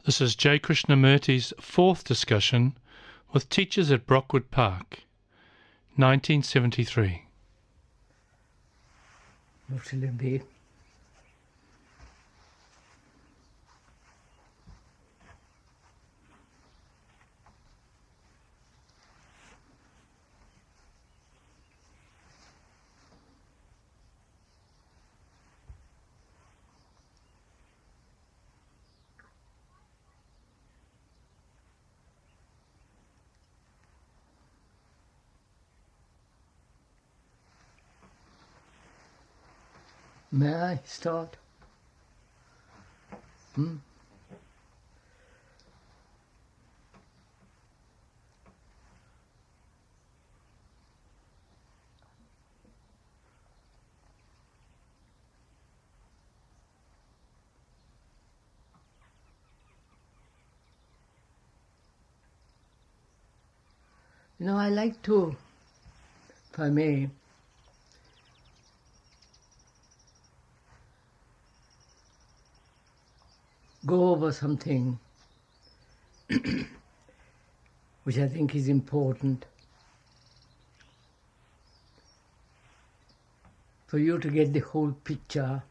This is J. Krishnamurti's fourth discussion with teachers at Brockwood Park, 1973. What shall it be? May I start? I like to, if I may, go over something which I think is important for you to get the whole picture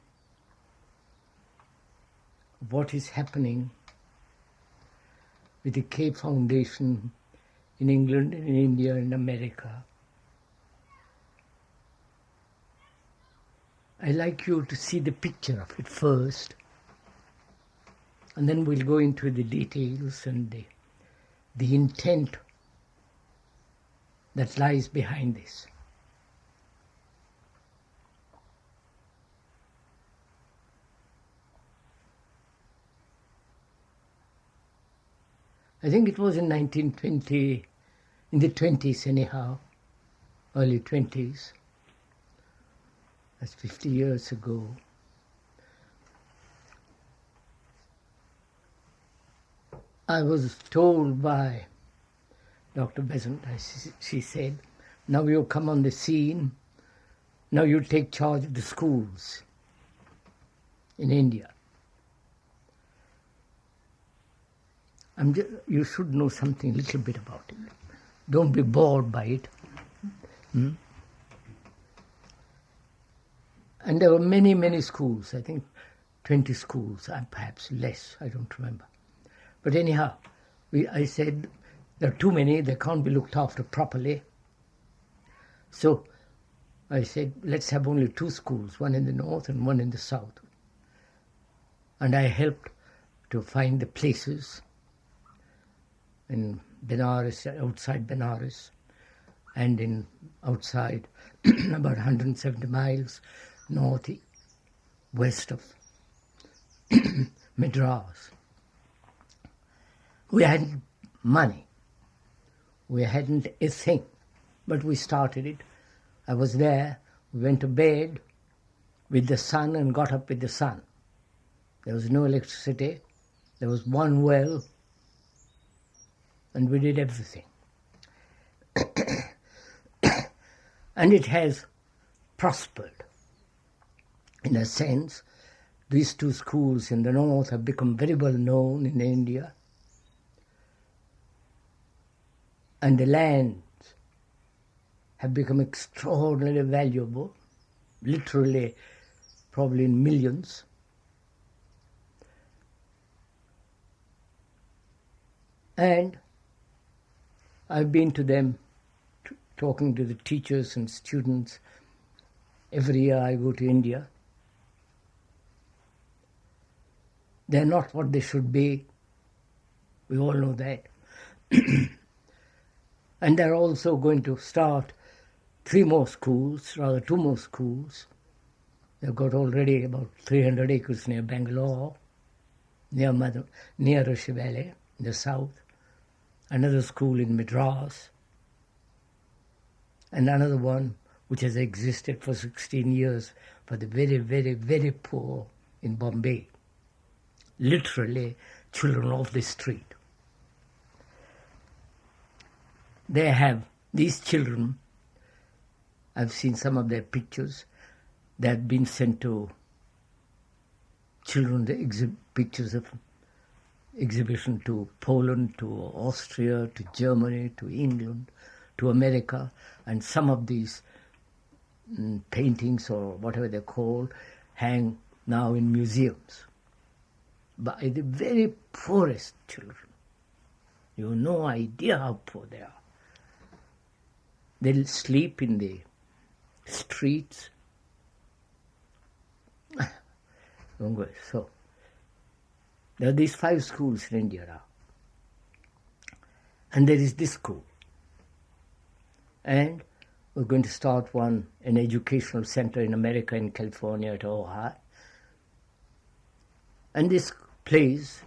of what is happening with the K Foundation in England, in India, and America. I like you to see the picture of it first, and then we'll go into the details and the intent that lies behind this. I think it was in 1920, in the 20s anyhow, early 20s. That's 50 years ago. I was told by Dr. Besant, she said, now you come on the scene, now you take charge of the schools in India. You should know something, a little bit about it. Don't be bored by it. And there were many, many schools, I think 20 schools, perhaps less, I don't remember. But anyhow, I said, there are too many, they can't be looked after properly. So I said, let's have only 2 schools, one in the north and one in the south. And I helped to find the places in Benares, outside Benares, and in outside about 170 miles north-west of Madras. We hadn't money. We hadn't a thing, but we started it. I was there. We went to bed with the sun and got up with the sun. There was no electricity. There was one well, and we did everything. And it has prospered. In a sense, these 2 schools in the north have become very well known in India. And the lands have become extraordinarily valuable, literally probably in millions. And I've been to them, talking to the teachers and students. Every year I go to India. They're not what they should be. We all know that. And they're also going to start 3 more schools, rather 2 more schools. They've got already about 300 acres near Bangalore, near Rishi Valley, in the south. Another school in Madras, and another one which has existed for 16 years for the very, very, very poor in Bombay. Literally children off the street. They have, these children, I've seen some of their pictures, they have been sent to children, they exhibit pictures of exhibition to Poland, to Austria, to Germany, to England, to America, and some of these paintings or whatever they're called hang now in museums by the very poorest children. You have no idea how poor they are. They'll sleep in the streets. So, there are these 5 schools in India now. And there is this school. And we're going to start an educational center in America, in California, at Ohio. And this place,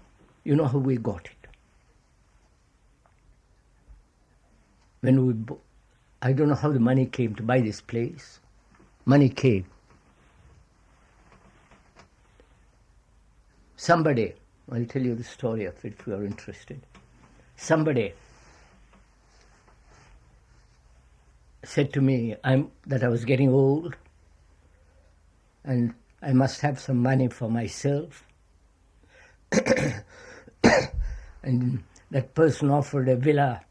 you know how we got it. I don't know how the money came to buy this place. Money came. Somebody, I'll tell you the story of it if you are interested. Somebody said to me that I was getting old and I must have some money for myself. And that person offered a villa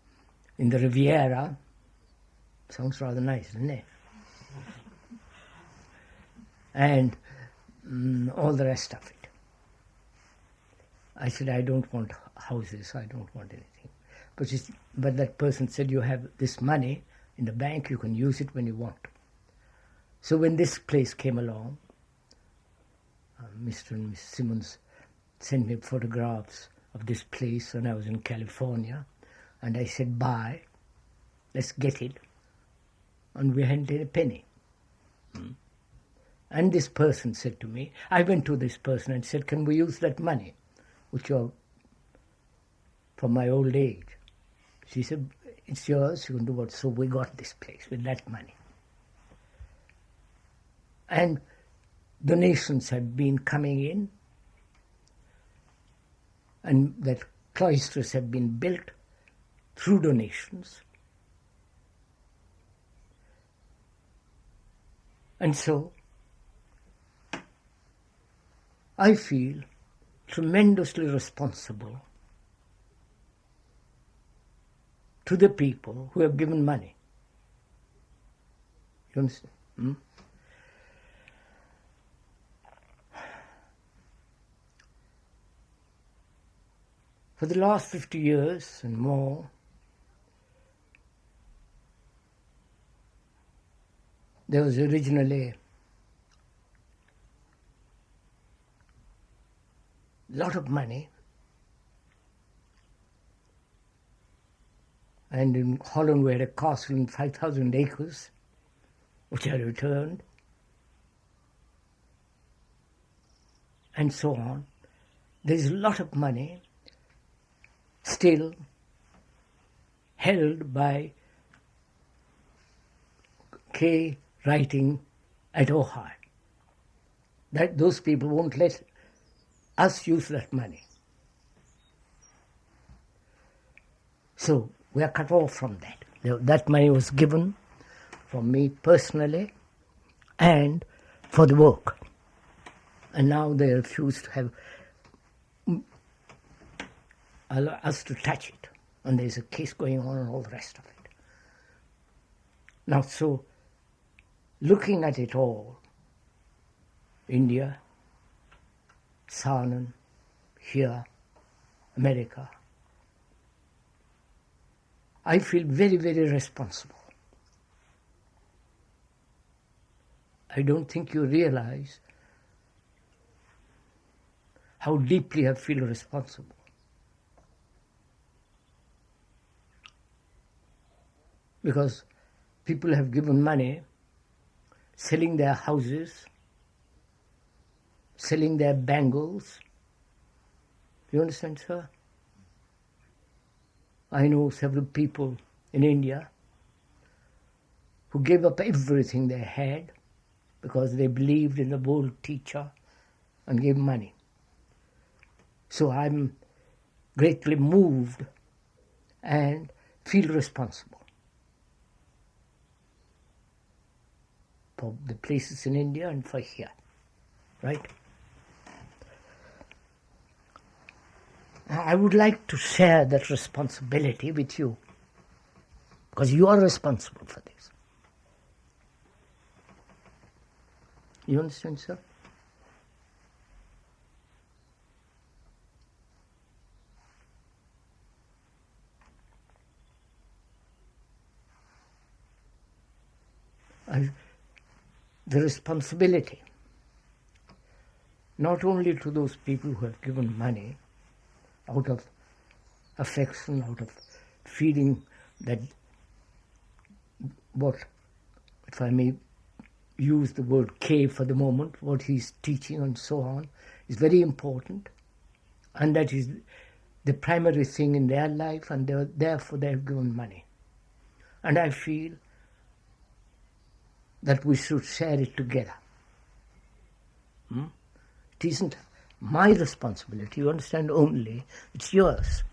in the Riviera. Sounds rather nice, doesn't it? And all the rest of it. I said, I don't want houses, I don't want anything. But that person said, you have this money in the bank, you can use it when you want. So when this place came along, Mr. and Miss Simmons sent me photographs of this place when I was in California, and I said, buy, let's get it. And we hadn't a penny. And this person said to me, I went to this person and said, can we use that money, which are from my old age? She said, it's yours, you can do what. So we got this place with that money. And donations have been coming in, and that cloisters have been built through donations. And so I feel tremendously responsible to the people who have given money. You understand? For the last 50 years and more, there was originally a lot of money, and in Holland we had a castle in 5,000 acres, which I returned, and so on. There's a lot of money still held by K writing at Ohio. That those people won't let us use that money. So we are cut off from that. That money was given for me personally and for the work. And now they refuse to have allow us to touch it. And there's a case going on and all the rest of it. Now, so looking at it all, India, Sanant, here, America, I feel very, very responsible. I don't think you realize how deeply I feel responsible. Because people have given money, selling their houses, selling their bangles. You understand, sir? I know several people in India who gave up everything they had because they believed in the bold teacher and gave money. So I'm greatly moved and feel responsible for the places in India and for here, right? I would like to share that responsibility with you, because you are responsible for this. You understand, sir? The responsibility, not only to those people who have given money out of affection, out of feeling that what, if I may use the word K for the moment, what he's teaching and so on is very important, and that is the primary thing in their life, and therefore they have given money. And I feel that we should share it together. It isn't my responsibility, you understand, only, it's yours.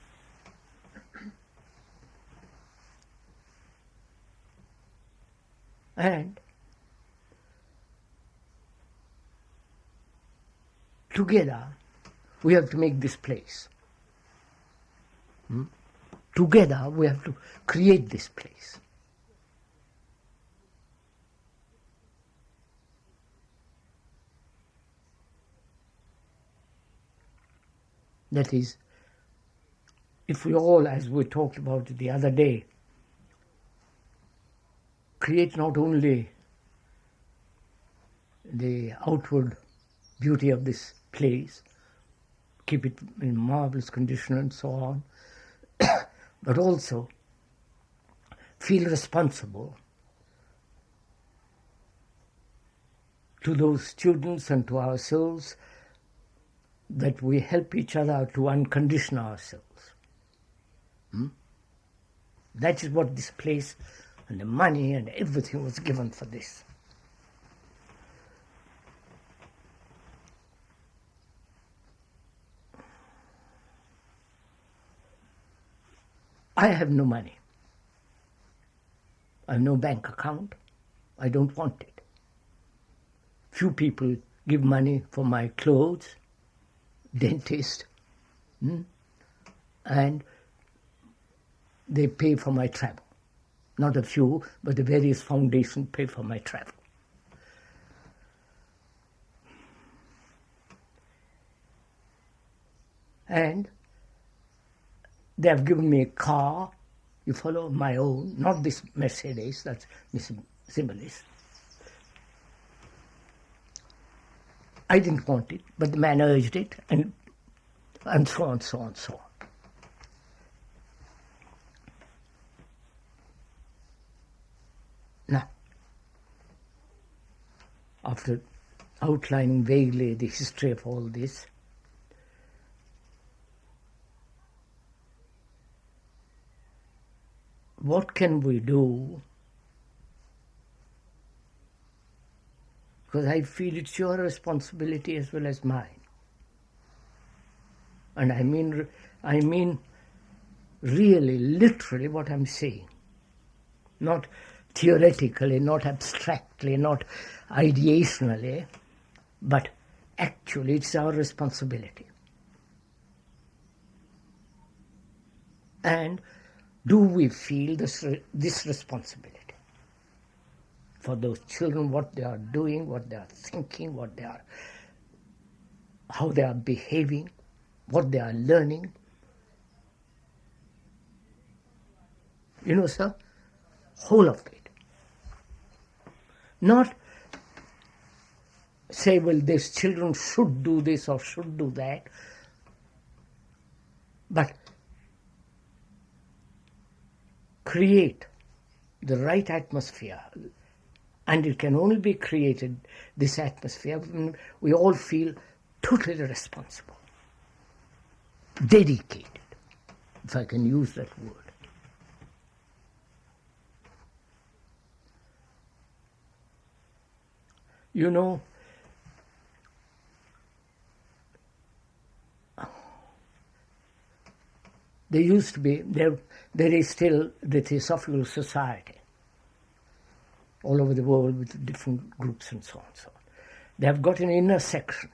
And together we have to make this place. Together we have to create this place. That is, if we all, as we talked about the other day, create not only the outward beauty of this place, keep it in marvelous condition and so on, but also feel responsible to those students and to ourselves, that we help each other to uncondition ourselves. That is what this place and the money and everything was given for this. I have no money. I have no bank account. I don't want it. Few people give money for my clothes, dentist, and they pay for my travel. Not a few, but the various foundations pay for my travel. And they have given me a car, you follow, my own, not this Mercedes, that's Miss Zimmerlis. I didn't want it, but the man urged it, and so on, so on, so on. Now, after outlining vaguely the history of all this, what can we do? Because I feel it's your responsibility as well as mine. And I mean really, literally what I'm saying. Not theoretically, not abstractly, not ideationally, but actually it's our responsibility. And do we feel this responsibility for those children, what they are doing, what they are thinking, how they are behaving, what they are learning? You know, sir, whole of it. Not say, well, these children should do this or should do that, but create the right atmosphere. And it can only be created, this atmosphere, when we all feel totally responsible, dedicated, if I can use that word. You know, there used to be, there is still the Theosophical Society all over the world with different groups and so on and so on. They have got an inner section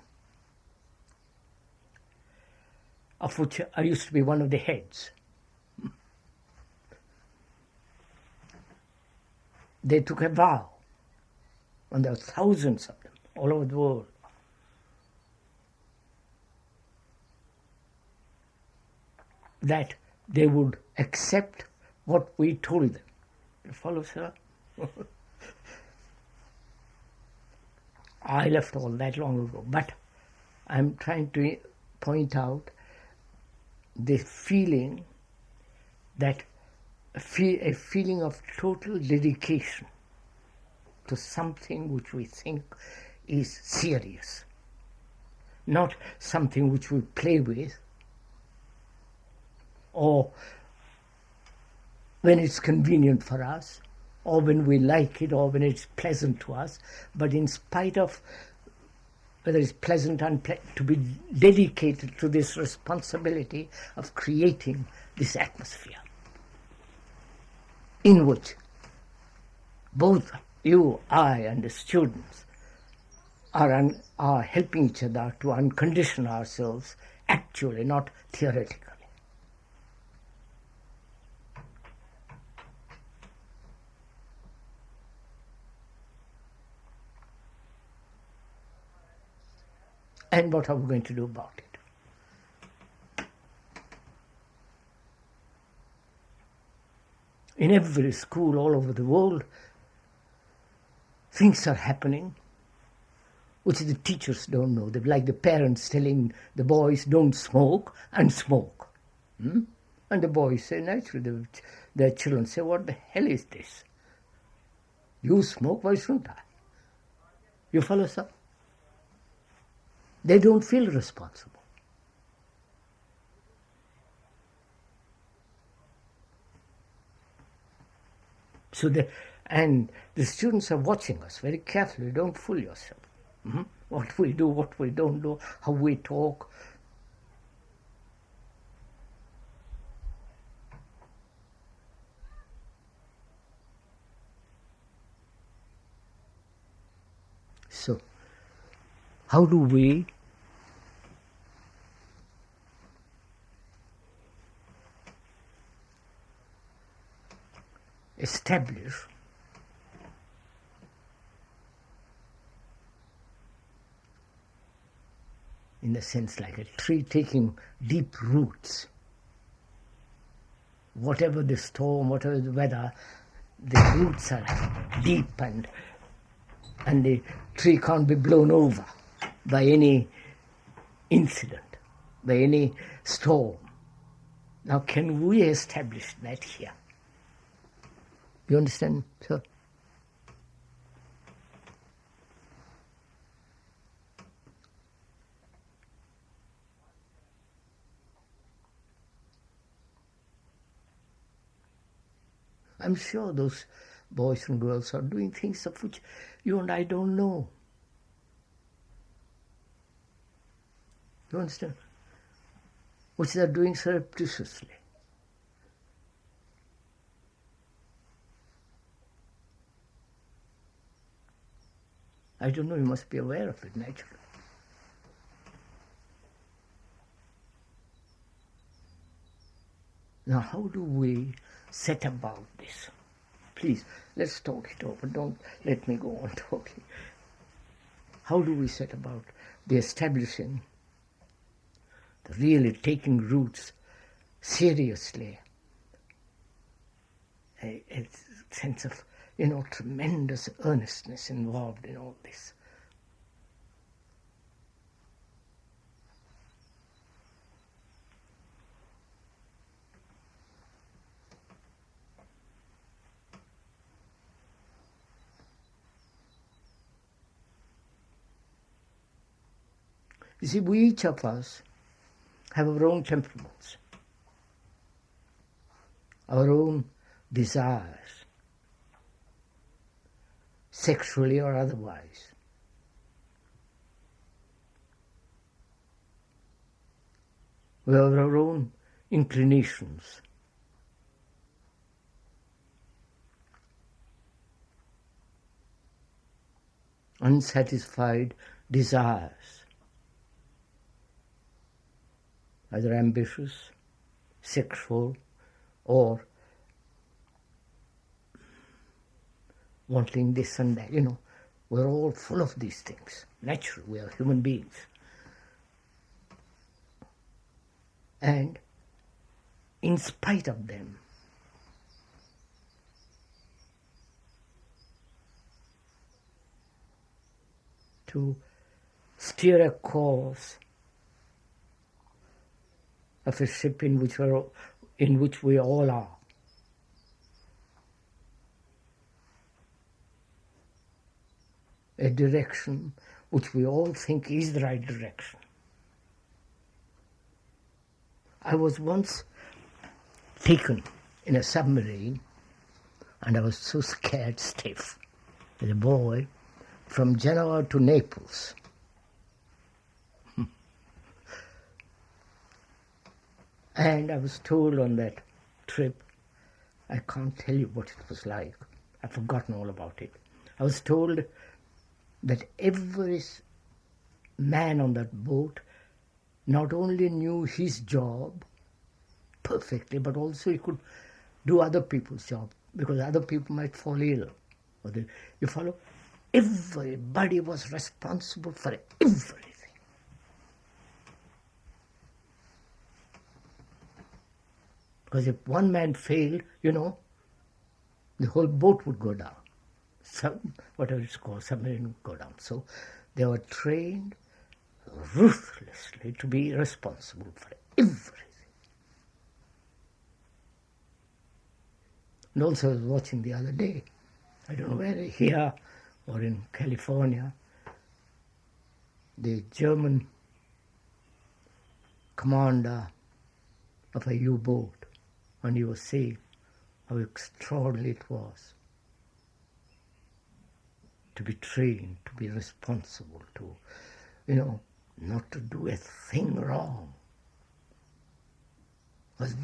of which I used to be one of the heads. They took a vow, and there were thousands of them all over the world. That they would accept what we told them. You follow, sir? I left all that long ago, but I'm trying to point out the feeling that a feeling of total dedication to something which we think is serious, not something which we play with, or when it's convenient for us, or when we like it, or when it's pleasant to us, but in spite of whether it's pleasant or unpleasant, to be dedicated to this responsibility of creating this atmosphere in which both you, I, and the students are helping each other to uncondition ourselves actually, not theoretically. And what are we going to do about it? In every school all over the world, things are happening which the teachers don't know. They're like the parents telling the boys, don't smoke, and smoke. And the boys say, naturally, their children say, what the hell is this? You smoke, why shouldn't I? You follow, sir? They don't feel responsible. So and the students are watching us very carefully. Don't fool yourself. What we do, what we don't do, how we talk. So, how do we establish in a sense like a tree taking deep roots? Whatever the storm, whatever the weather, the roots are deep and the tree can't be blown over by any incident, by any storm. Now, can we establish that here? You understand, sir? I'm sure those boys and girls are doing things of which you and I don't know. You understand? Which they are doing surreptitiously. I don't know, you must be aware of it naturally. Now, how do we set about this? Please, let's talk it over. Don't let me go on talking. How do we set about the establishing, the really taking roots seriously, a sense of, tremendous earnestness involved in all this? You see, we each of us have our own temperaments, our own desires, sexually or otherwise. We have our own inclinations. Unsatisfied desires. either ambitious, sexual, or wanting this and that. We're all full of these things. Naturally, we are human beings. And in spite of them, to steer a course of a ship in which we all are. A direction which we all think is the right direction. I was once taken in a submarine, and I was so scared stiff as a boy, from Genoa to Naples. And I was told on that trip, I can't tell you what it was like. I've forgotten all about it. I was told that every man on that boat not only knew his job perfectly, but also he could do other people's job, because other people might fall ill. You follow? Everybody was responsible for everything. Because if one man failed, the whole boat would go down. Whatever it's called, submarine would go down. So they were trained ruthlessly to be responsible for everything. And also I was watching the other day, I don't know whether here or in California, the German commander of a U-boat, and he was saying how extraordinary it was to be trained, to be responsible, to, not to do a thing wrong. Because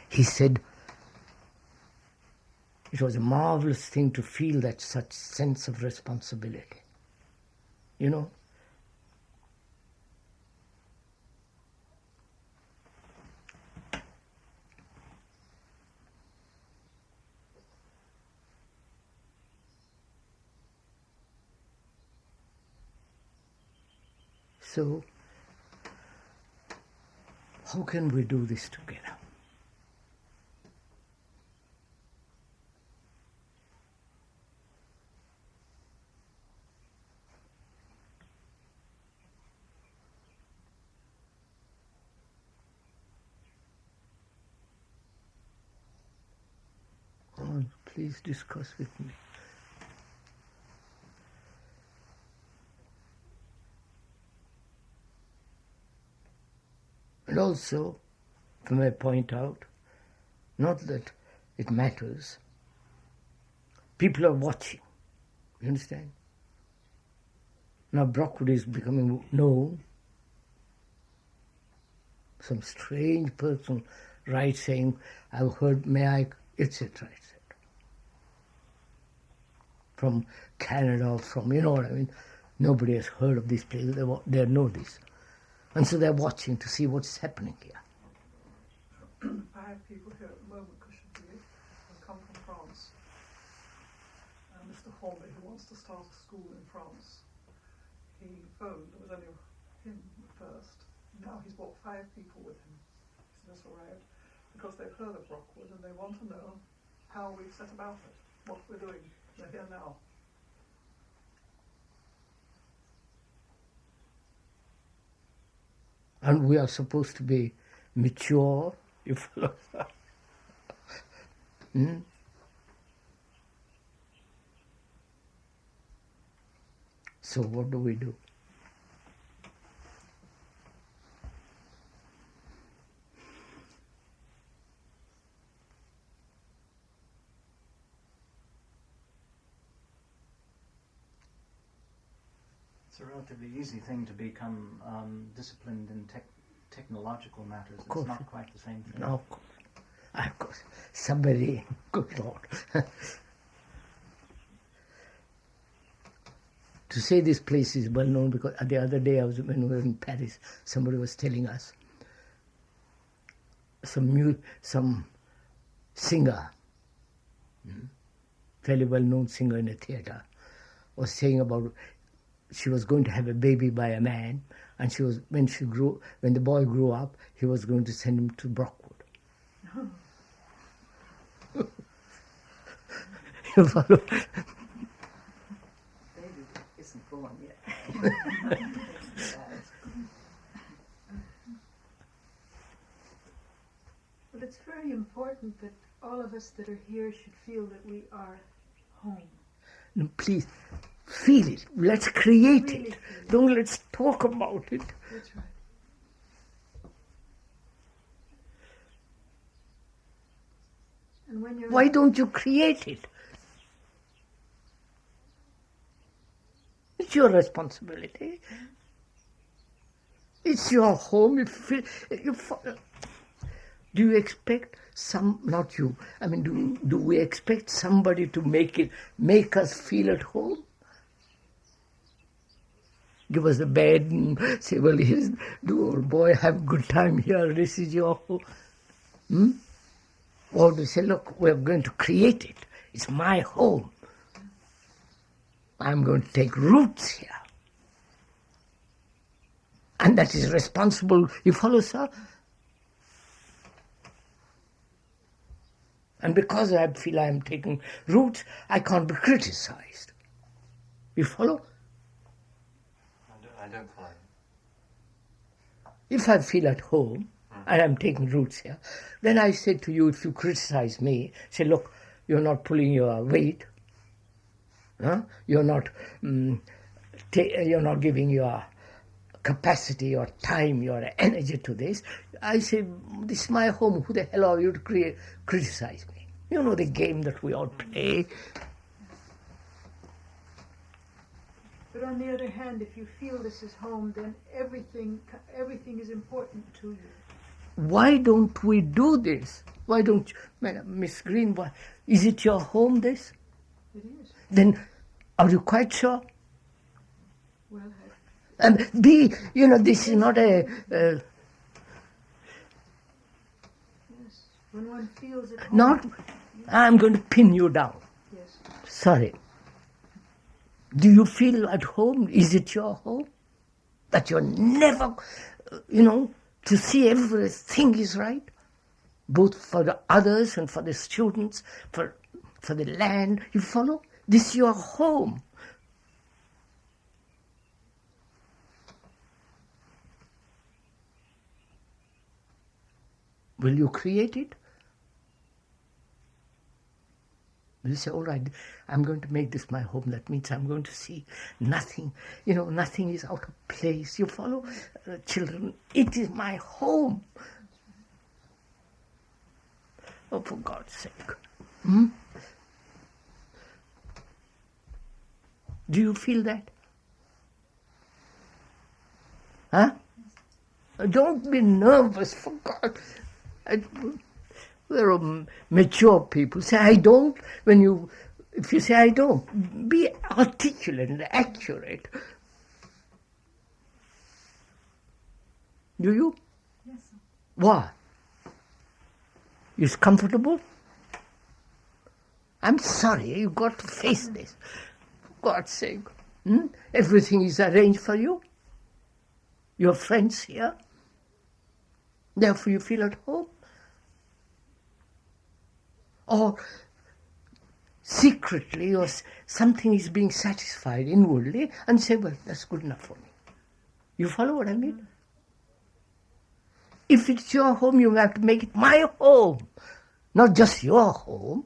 he said it was a marvelous thing to feel that such sense of responsibility. So, how can we do this together? Oh, please discuss with me. And also, if I may point out, not that it matters, people are watching. You understand? Now Brockwood is becoming known. Some strange person writes saying, I've heard, may I, etc., etc. From Canada, from, what I mean, nobody has heard of these places, they know this. And so they're watching to see what's happening here. I have people here at the moment, Krishnamurti, who come from France. Mr. Hornby, who wants to start a school in France. He phoned, it was only him at first. Now he's brought 5 people with him. He's just arrived because they've heard of Brockwood and they want to know how we've set about it, what we're doing. They're here now. And we are supposed to be mature, you follow? So what do we do? It's a relatively easy thing to become disciplined in technological matters. It's not quite the same thing. No, of course. Somebody, good Lord. to say this place is well known because the other day when we were in Paris, somebody was telling us some singer, fairly well known singer in a theatre, was saying about she was going to have a baby by a man, and when the boy grew up, he was going to send him to Brockwood. You follow? Baby isn't born yet. But it's very important that all of us that are here should feel that we are home. No, please, feel it. Let's create Really it. Don't let's talk about it. That's right. And when you're Why don't you create it? It's your responsibility. It's your home. Do you expect not you, I mean, do we expect somebody to make us feel at home? Give us a bed and say, well, boy, have a good time here, this is your home. Or they say, look, we're going to create it. It's my home. I'm going to take roots here. And that is responsible. You follow, sir? And because I feel I am taking roots, I can't be criticized. You follow? I don't follow. If I feel at home, and I'm taking roots here, then I say to you, if you criticize me, say, look, you're not pulling your weight. You're not giving your capacity, your time, your energy to this. I say, this is my home. Who the hell are you to criticize me? You know the game that we all play. But on the other hand, if you feel this is home, then everything is important to you. Why don't we do this? Why don't you, Miss Green, is it your home, this? It is. Then, are you quite sure? Well, And this is not a... yes. When one feels at home. I'm going to pin you down. Yes. Sorry. Do you feel at home? Is it your home? That you're never, to see everything is right? Both for the others and for the students, for the land. You follow? This is your home. Will you create it? Will you say, all right, I'm going to make this my home. That means I'm going to see nothing. Nothing is out of place. You follow? Children, it is my home. Oh, for God's sake. Do you feel that? Huh? Don't be nervous, for God. There are mature people. Say, I don't. If you say, I don't, be articulate and accurate. Do you? Yes, sir. Why? Is comfortable? I'm sorry, you've got to face this. For God's sake. Everything is arranged for you. Your friends here. Therefore you feel at home. Or secretly, or something is being satisfied inwardly, and say, well, that's good enough for me. You follow what I mean? If it's your home, you have to make it my home, not just your home.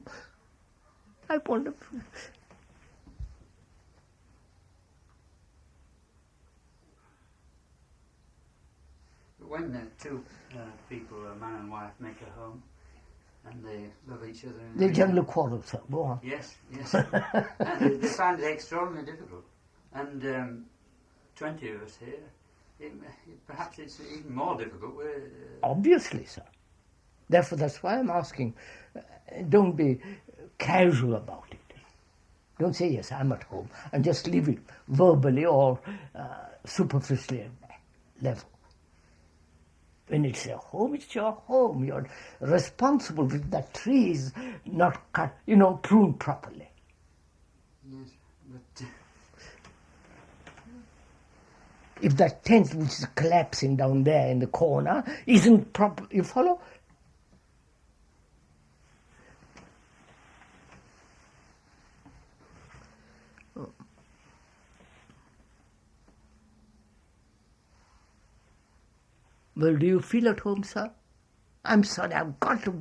I wonder. When two people, a man and wife, make a home, and they love each other. They generally quarrel, sir. Go on. Yes. And they find it extraordinarily difficult. And 20 of us here, perhaps it's even more difficult. Obviously, sir. Therefore, that's why I'm asking, don't be casual about it. Don't say, yes, I'm at home, and just leave it verbally or superficially at that level. When it's your home, it's your home. You're responsible if that tree is not cut, pruned properly. Yes, but... If that tent which is collapsing down there in the corner isn't proper, you follow? Well, do you feel at home, sir? I'm sorry, I've got to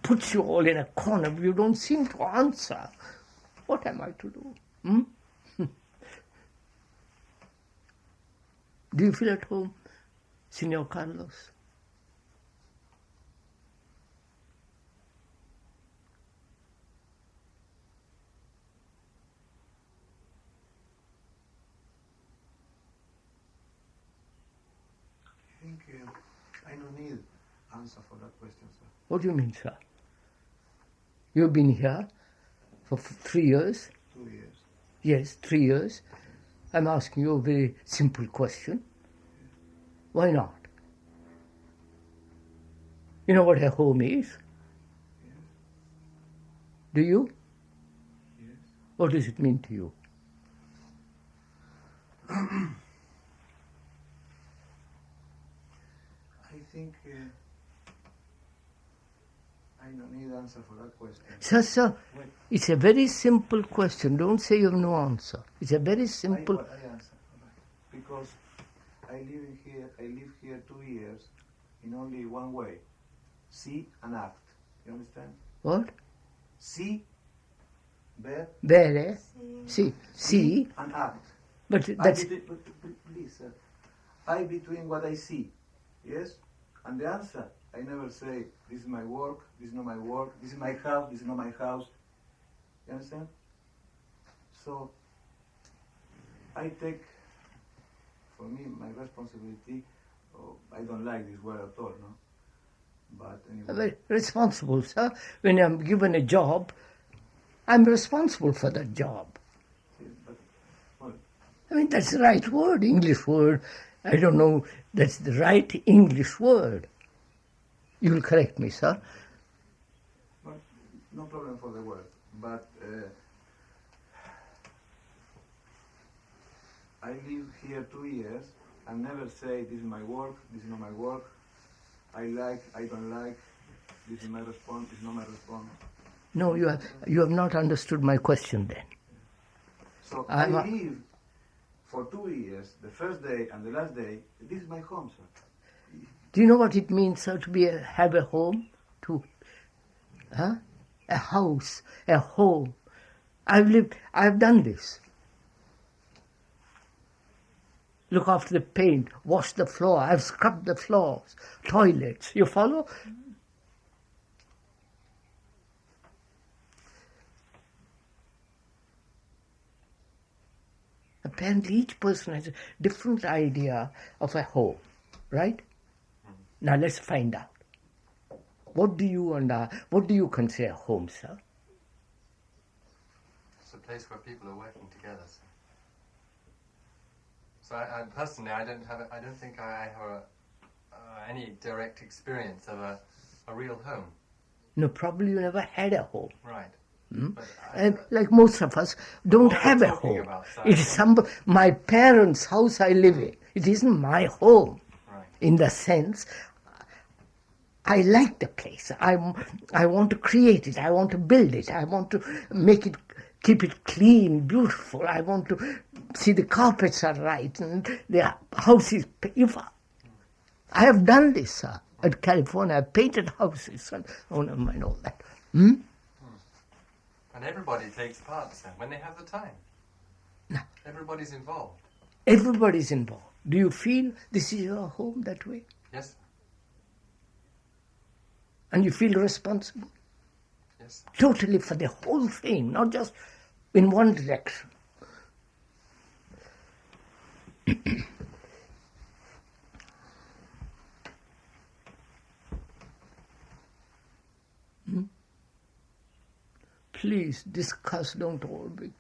put you all in a corner. You don't seem to answer. What am I to do? Do you feel at home, Senor Carlos? I think I don't need answer for that question, sir. What do you mean, sir? You've been here for 3 years? 2 years. Yes, 3 years. I'm asking you a very simple question. Why not? You know what a home is? Yes. Do you? Yes. What does it mean to you? I think I don't need answer for that question. Sir, it's a very simple question. Don't say you have no answer. It's a very simple... I answer. Because I live here 2 years in only one way. See and act. You understand? What? See, ver, Bere. See. and act. But that's... Please, sir. I between what I see. Yes? And the answer, I never say, this is my work, this is not my work, this is my house, this is not my house. You understand? So, I take, for me, my responsibility. I don't like this word at all, no? But anyway. Responsible, sir. When I'm given a job, I'm responsible for that job. See, but, well, I mean, that's the right word, English word. I don't know, that's the right English word. You'll correct me, sir. but no problem for the word. But I live here 2 years. I never say this is my work, this is not my work. I like, I don't like. This is my response, this is not my response. No, you have not understood my question then. So I live for 2 years, the first day and the last day. This is my home, sir. Do you know what it means, sir, to have a home? A house, a home. I've done this. Look after the paint, wash the floor, I've scrubbed the floors, toilets. You follow? Apparently each person has a different idea of a home, right? Now let's find out. What do you consider home, sir? It's a place where people are working together, sir. So I personally, I don't think I have any direct experience of a real home. No, probably you never had a home. Right. But like most of us don't have a home. It is my parents' house I live in. It isn't my home. Right. In the sense, I like the place. I want to create it. I want to build it. I want to make it, keep it clean, beautiful. I want to see the carpets are right and the house is... I have done this, sir. At California, I've painted houses. Oh, never mind all that. And everybody takes part, sir, when they have the time. No. Everybody's involved. Everybody's involved. Do you feel this is your home that way? Yes, sir. And you feel responsible? Yes, sir. Totally for the whole thing, not just in one direction. Please discuss, don't all be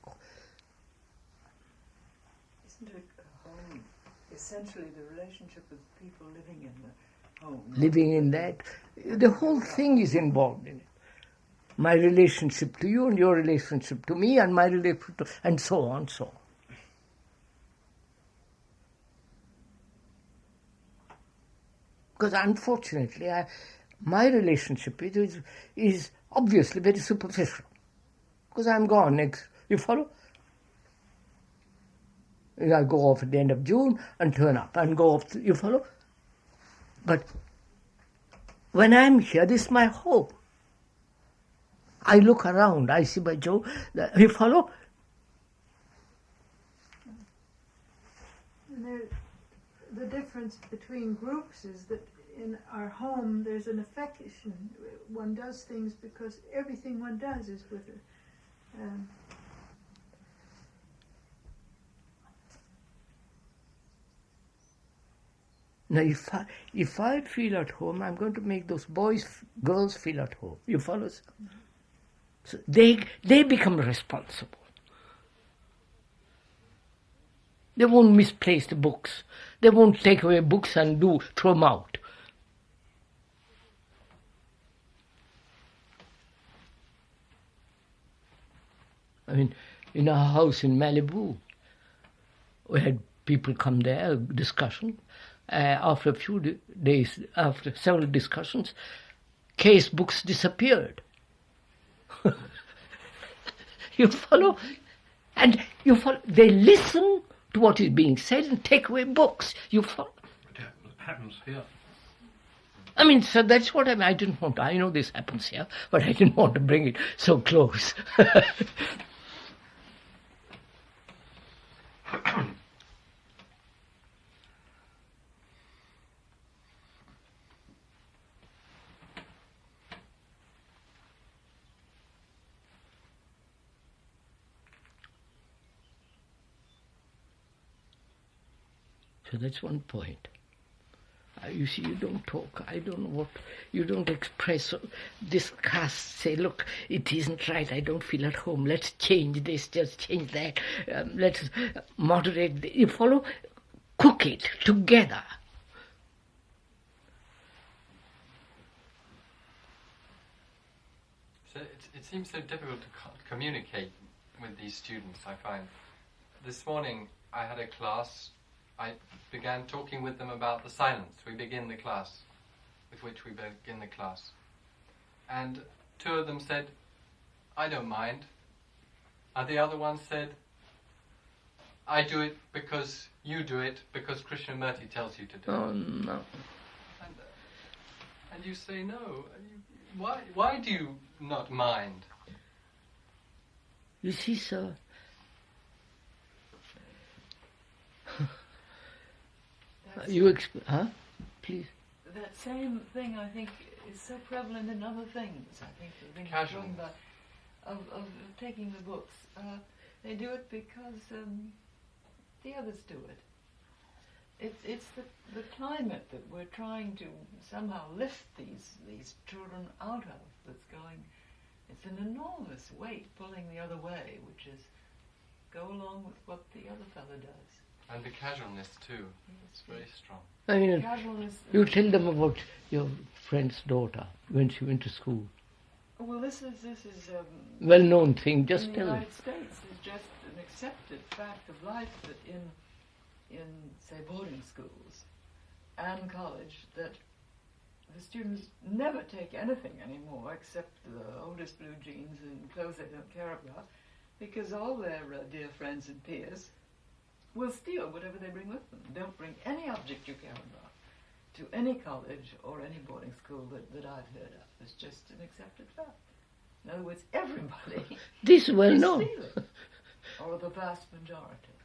essentially the relationship with people living in the home. Living in that, the whole thing is involved in it. My relationship to you and your relationship to me and my relationship to, and so on, so on. Because unfortunately, my relationship with you is obviously very superficial. Because I'm gone next, you follow? I go off at the end of June and turn up and go off, you follow? But when I'm here, this is my hope. I look around, I see my Joe, you follow? And the difference between groups is that in our home there's an affection. One does things because everything one does is with it. Now, if I feel at home, I'm going to make those girls feel at home. You follow? Mm-hmm. So they become responsible. They won't misplace the books. They won't take away books and throw them out. I mean, in our house in Malibu, we had people come there, discussion. After a few days, after several discussions, case books disappeared. You follow? And you follow. They listen to what is being said and take away books. You follow? It happens here. I mean, so that's what I didn't want to. I know this happens here, but I didn't want to bring it so close. So that's one point. You see, you don't talk, I don't know what, you don't express, discuss, say, look, it isn't right, I don't feel at home, let's change this, just change that, let's moderate, you follow? Cook it together. So it seems so difficult to communicate with these students, I find. This morning I had a class. I began talking with them about the silence. We begin the class, with which we begin the class. And two of them said, I don't mind. And the other one said, I do it because you do it, because Krishnamurti tells you to do it. Oh, no. And you say, no. Why do you not mind? You see, sir, please. That same thing, I think, is so prevalent in other things. I think the thing you're talking about of taking the books. They do it because the others do it. It's the climate that we're trying to somehow lift these children out of that's going. It's an enormous weight pulling the other way, which is go along with what the other fellow does. And the casualness too. It's very strong. I mean, you tell them about your friend's daughter when she went to school. Well, this is well-known thing. Just in tell the them. United States is just an accepted fact of life that in say boarding schools and college that the students never take anything anymore except the oldest blue jeans and clothes they don't care about, because all their dear friends and peers will steal whatever they bring with them. Don't bring any object you care about to any college or any boarding school that I've heard of. It's just an accepted fact. In other words, everybody this is well known. Stealing, or the vast majority.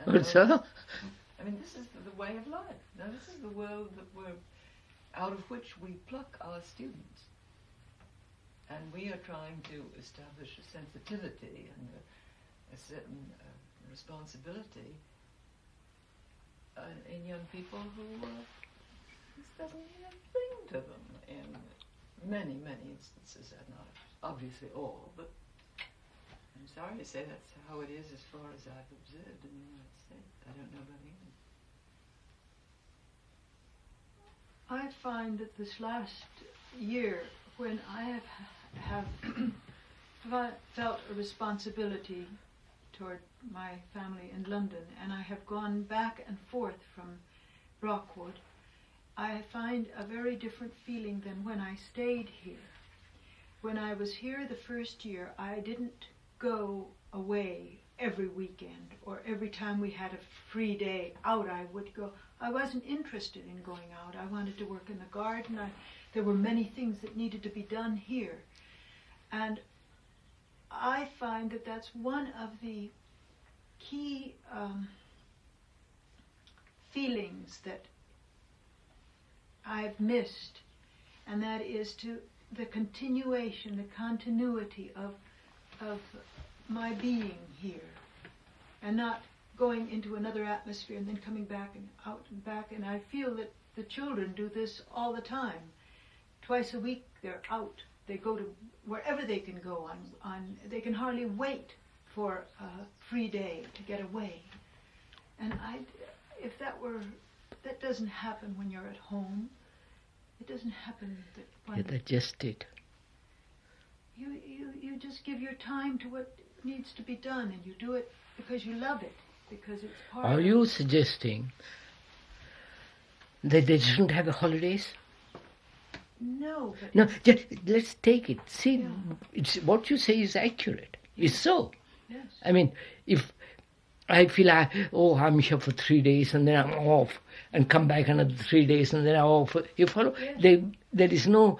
Well, sir? I mean, this is the way of life. Now, this is the world that we're out of which we pluck our students. And we are trying to establish a sensitivity and a certain responsibility in young people who this doesn't mean a thing to them in many, many instances, and not obviously all, but I'm sorry to say that's how it is as far as I've observed in the United States. I don't know about England. I find that this last year, when I have felt a responsibility toward my family in London, and I have gone back and forth from Brockwood, I find a very different feeling than when I stayed here. When I was here the first year, I didn't go away every weekend or every time we had a free day out I would go. I wasn't interested in going out. I wanted to work in the garden. There were many things that needed to be done here. And I find that that's one of the key feelings that I've missed, and that is to the continuation, the continuity of my being here, and not going into another atmosphere and then coming back and out and back. And I feel that the children do this all the time. Twice a week they're out. They go to wherever they can go on. They can hardly wait for a free day to get away. And if that doesn't happen when you're at home. It doesn't happen that when that just it. You just give your time to what needs to be done, and you do it because you love it, because it's part Are of you suggesting that they shouldn't have holidays? No, but No, just, let's take it. See, Yeah. it's what you say is accurate. It's so. yes. I mean, if I feel I'm here for 3 days and then I'm off, and come back another 3 days and then I'm off. You follow? Yes. There is no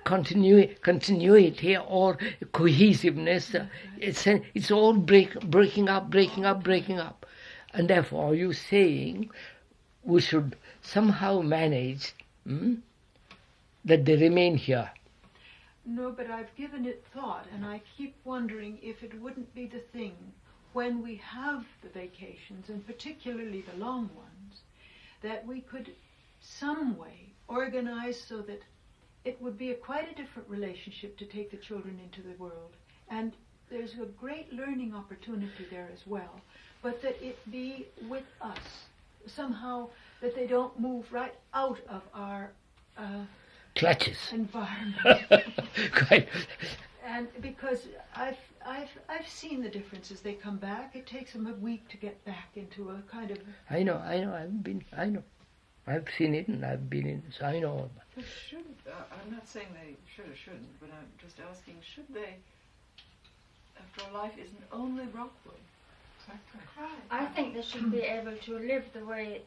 continuity or cohesiveness. It's all breaking up. And therefore, are you saying we should somehow manage that they remain here? No, but I've given it thought, and I keep wondering if it wouldn't be the thing when we have the vacations, and particularly the long ones, that we could some way organize so that it would be quite a different relationship to take the children into the world. And there's a great learning opportunity there as well, but that it be with us, somehow that they don't move right out of our Clutches. environment. Quite. And because I've seen the differences. They come back. It takes them a week to get back into a kind of. I know. I've seen it and I've been in. So I know. But should I'm not saying they should or shouldn't, but I'm just asking: should they? After all, life isn't only Brockwood. Exactly. I think they should be able to live the way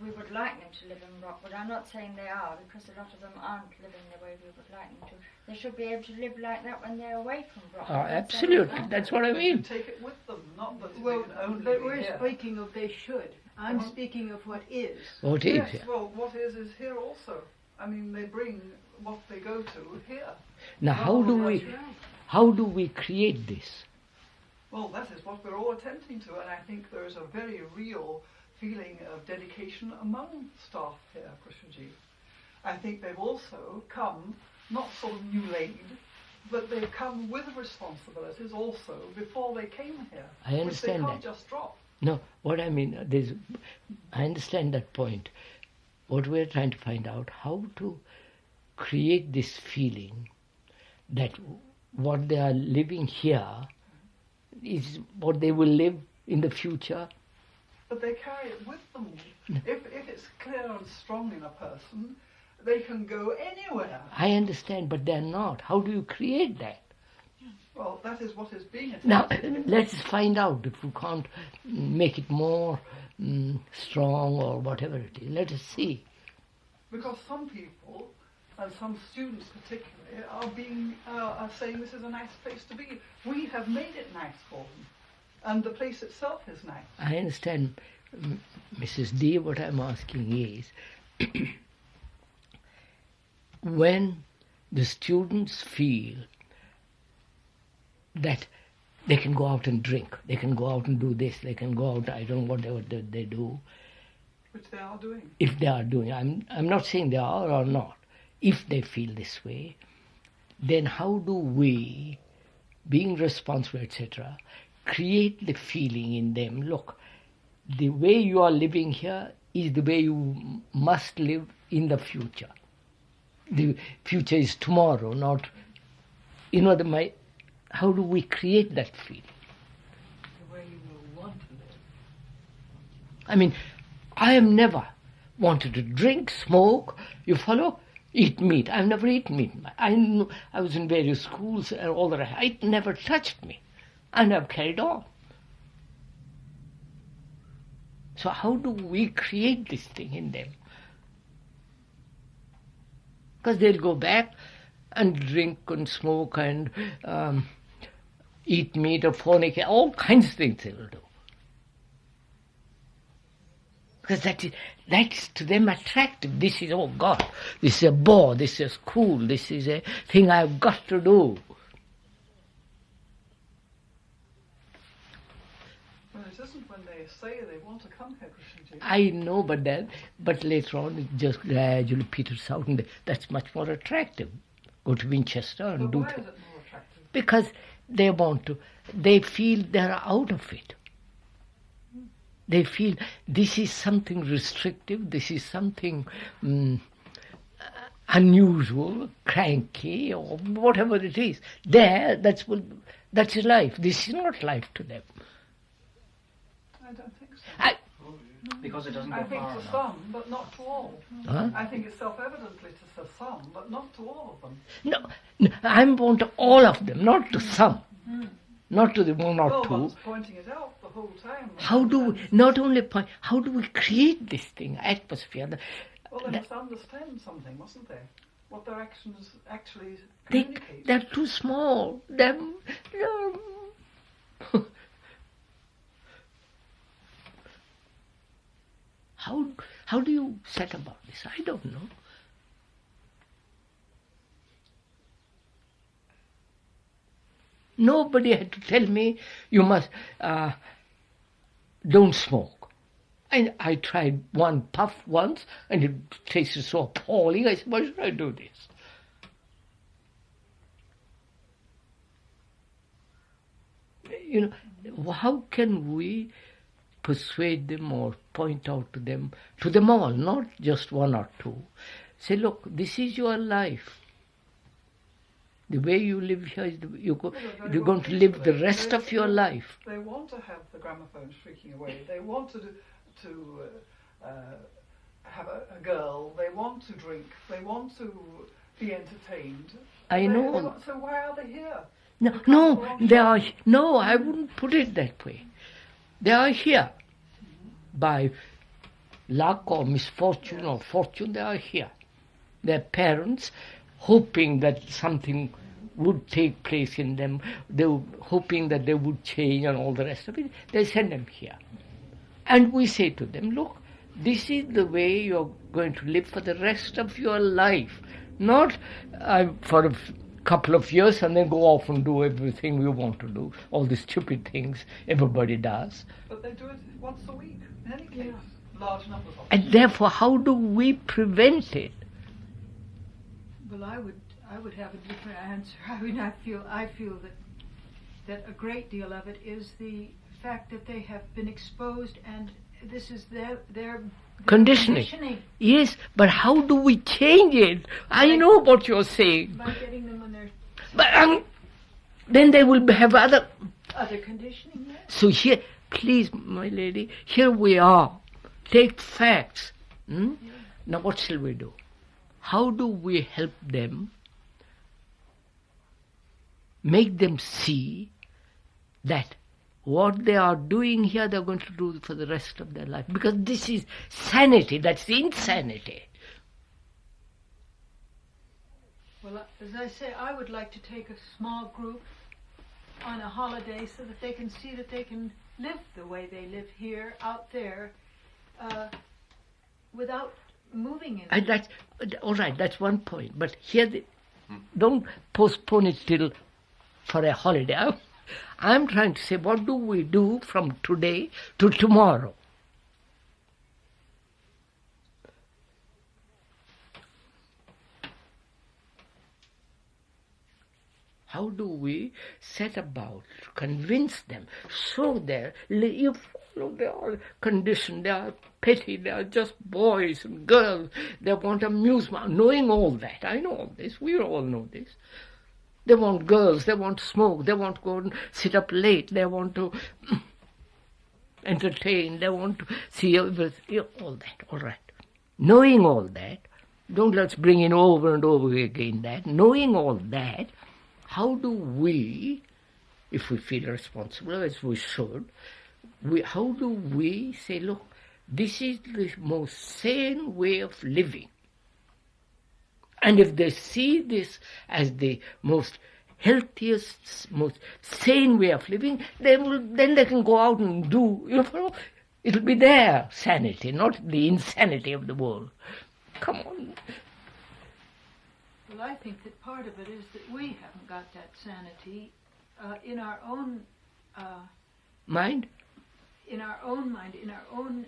we would like them to live in Brockwood. I'm not saying they are, because a lot of them aren't living the way we would like them to. They should be able to live like that when they're away from Brockwood. Absolutely. That's what I mean. Take it with them, not that Well, they can only but be we're here. speaking of they should. I'm speaking of what is. What is Yes, it? well, what is here also. I mean, they bring what they go to here. Now, how do That's right. we create this? Well, that is what we're all attempting to, and I think there is a very real feeling of dedication among staff here, Krishnamurti. I think they've also come, not sort of new laid, but they've come with responsibilities also before they came here. I understand which they can't that. just drop. No, what I mean, I understand that point. What we're trying to find out, how to create this feeling that what they are living here is what they will live in the future. But they carry it with them. If it's clear and strong in a person, they can go anywhere. I understand, but they're not. How do you create that? Well, that is what is being Now, attempted. let's find out if we can't make it more strong or whatever it is. Let us see. Because some people, and some students particularly, are saying this is a nice place to be. We have made it nice for them. And the place itself is nice. I understand, Mrs. D, what I'm asking is, when the students feel that they can go out and drink, they can go out and do this, they can go out, I don't know, whatever they do. Which they are doing. If they are doing, I'm not saying they are or not. If they feel this way, then how do we, being responsible, etc., create the feeling in them, look, the way you are living here is the way you must live in the future. The future is tomorrow, not, how do we create that feeling? The way you will want to live. I mean, I have never wanted to drink, smoke, you follow? Eat meat. I've never eaten meat. I was in various schools and all that. It never touched me. And I've carried on. So how do we create this thing in them? Because they'll go back and drink and smoke and eat meat or fornicate, all kinds of things they will do. Because that's to them attractive. This is, oh God, this is a bore, this is cool, this is a thing I've got to do. Well, it isn't when they say they want to come here, Krishnamurti. I know, but later on it just gradually peters out, and that's much more attractive. Go to Winchester and But why is it more attractive? Because they feel they're out of it. They feel this is something restrictive, this is something unusual, cranky, or whatever it is. That's life. This is not life to them. I don't think so. Because it doesn't go I think far to enough. some, but not to all. Huh? I think it's self-evidently to some, but not to all of them. No, I want all of them, not to some. Not to the one or Well, two. one's pointing it out the whole time. How do we, not only point, how do we create this thing, atmosphere? Well, they must understand something, mustn't they? What their actions actually They're communicate. too small. How do you set about this? I don't know. Nobody had to tell me you must don't smoke. And I tried one puff once and it tasted so appalling. I said, why should I do this? How can we persuade them or point out to them all, not just one or two. Say, look, this is your life. The way you live here is you're going to live the rest of your life. They want to have the gramophone shrieking away. They want to have a girl. They want to drink. They want to be entertained. I know. So why are they here? No, I wouldn't put it that way. They are here. By luck or misfortune or fortune, they are here. Their parents, hoping that something would take place in them, they were hoping that they would change and all the rest of it, they send them here. And we say to them, look, this is the way you're going to live for the rest of your life. Not for a couple of years and then go off and do everything we want to do, all the stupid things everybody does. But they do it once a week, in any case, large numbers of them. And therefore, how do we prevent it? Well, I would have a different answer. I mean, I feel that a great deal of it is the fact that they have been exposed, and this is their conditioning. Yes, but how do we change it? I know what you're saying. By getting them when they're... But then they will have other conditioning, yes. So here, please, my lady, here we are. Take facts. Yeah. Now what shall we do? How do we help them, make them see that what they are doing here, they're going to do for the rest of their life? Because this is sanity, that's insanity. Well, as I say, I would like to take a small group on a holiday so that they can see that they can live the way they live here, out there, without moving in. All right, that's one point. But here, don't postpone it till for a holiday. I'm trying to say, what do we do from today to tomorrow? How do we set about to convince them, show them, follow, they are conditioned, they are petty, they are just boys and girls, they want amusement. Knowing all that, I know all this, we all know this. They want girls, they want to smoke, they want to go and sit up late, they want to entertain, they want to see everything, all that, all right. Knowing all that, don't let's bring in over and over again that, knowing all that, how do we, if we feel responsible, as we should, how do we say, look, this is the most sane way of living? And if they see this as the most healthiest, most sane way of living, then they can go out and do, it'll be their sanity, not the insanity of the world. Come on. Well, I think that part of it is that we haven't got that sanity in our own mind? In our own mind, in our own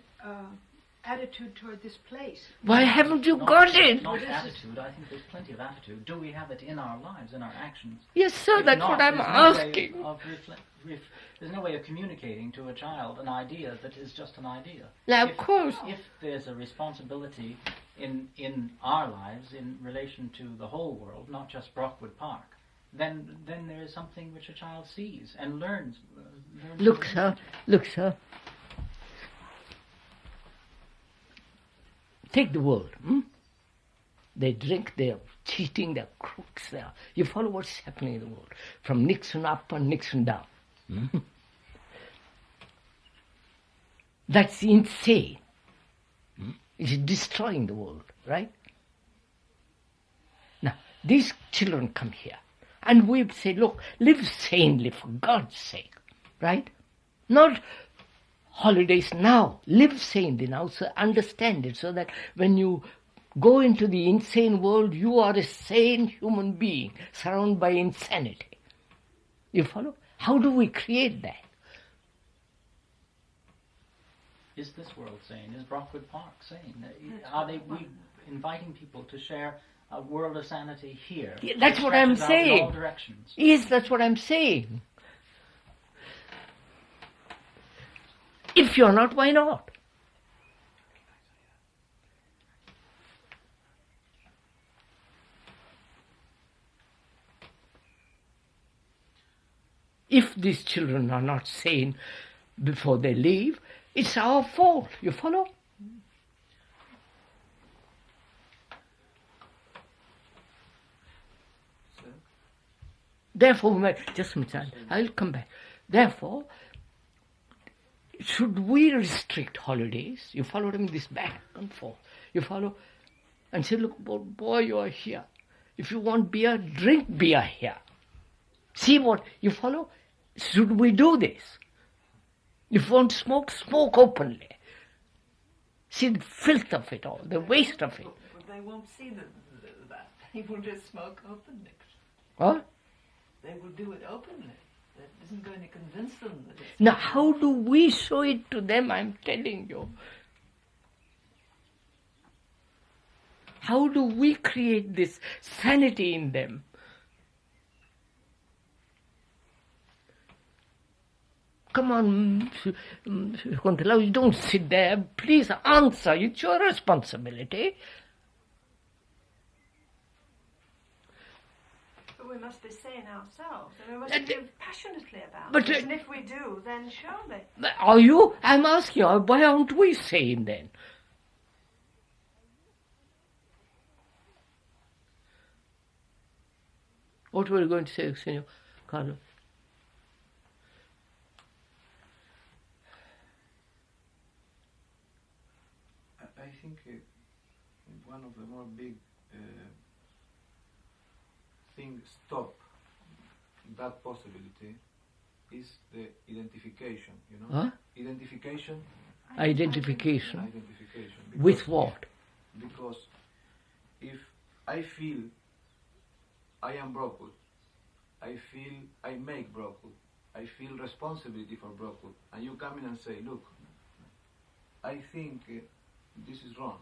attitude toward this place. Why haven't you got it? Not attitude. I think there's plenty of attitude. Do we have it in our lives, in our actions? Yes, sir, If that's not, what I'm there's asking. There's no way of communicating to a child an idea that is just an idea. Now, of course. If there's a responsibility in our lives in relation to the whole world, not just Brockwood Park, then there is something which a child sees and learns. Look, sir. Take the world. They drink, they're cheating, they're crooks. You follow what's happening in the world. From Nixon up and Nixon down. That's insane. It's destroying the world, right? Now, these children come here, and we say, look, live sanely for God's sake, right? Not holidays now. Live sanely now, so understand it, so that when you go into the insane world, you are a sane human being, surrounded by insanity. You follow? How do we create that? Is this world sane? Is Brockwood Park sane? Are we inviting people to share a world of sanity here? Yeah, that's what I'm saying. In all directions? Yes, that's what I'm saying. If you're not, why not? If these children are not sane before they leave, it's our fault. You follow? Therefore, just a minute, I'll come back. Therefore, should we restrict holidays? You follow them this back and forth. You follow and say, look, boy, you are here. If you want beer, drink beer here. See what, you follow? Should we do this? If you want to smoke, smoke openly. See the filth of it all, the waste of it. But they won't see that. They will just smoke openly. What? They will do it openly. That isn't going to convince them that it's... Now, how do we show it to them, I'm telling you? How do we create this sanity in them? Come on, Kuntala, you don't sit there. Please answer. It's your responsibility. But we must be sane ourselves, and we must live passionately about it. And if we do, then surely. Are you? I'm asking you, why aren't we sane then? What were you going to say, Senor Carlos? I think one of the more big things stop that possibility is the identification, you know? Huh? Identification. Identification. With what? Because if I feel I am Brockwood, I feel I make Brockwood, I feel responsibility for Brockwood, and you come in and say, look, I think this is wrong,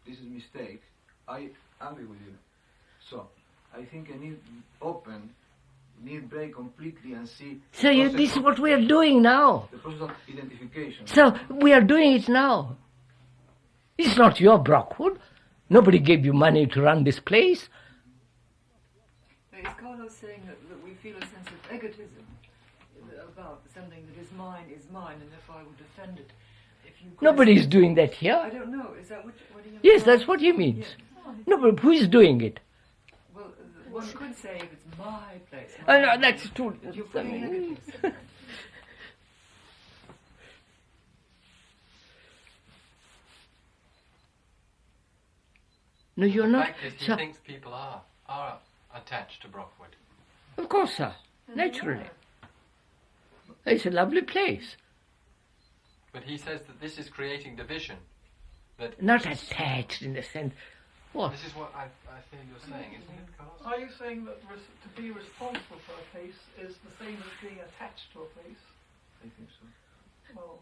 this is mistake, I agree with you. So, I think I need open need break completely and see. So this is what we are doing now. The process of identification. So we are doing it now. It's not your Brockwood. Nobody gave you money to run this place. Is Carlos saying that we feel a sense of egotism about something that is mine, and if I would defend it, if you Nobody is doing that here. I don't know. Is that what he means? Yes, that's what he means. Yes. No, but who is doing it? Well, one could say if it's my place. No, that's too. You're feeling egotism. No, you're not. The fact is, he thinks people are attached to Brockwood. Of course, sir. Naturally. It's a lovely place. But he says that this is creating division. That Not attached in the sense. What? this is what I feel you're saying, isn't it, Carlos? Are you saying that to be responsible for a place is the same as being attached to a place? I think so. Well,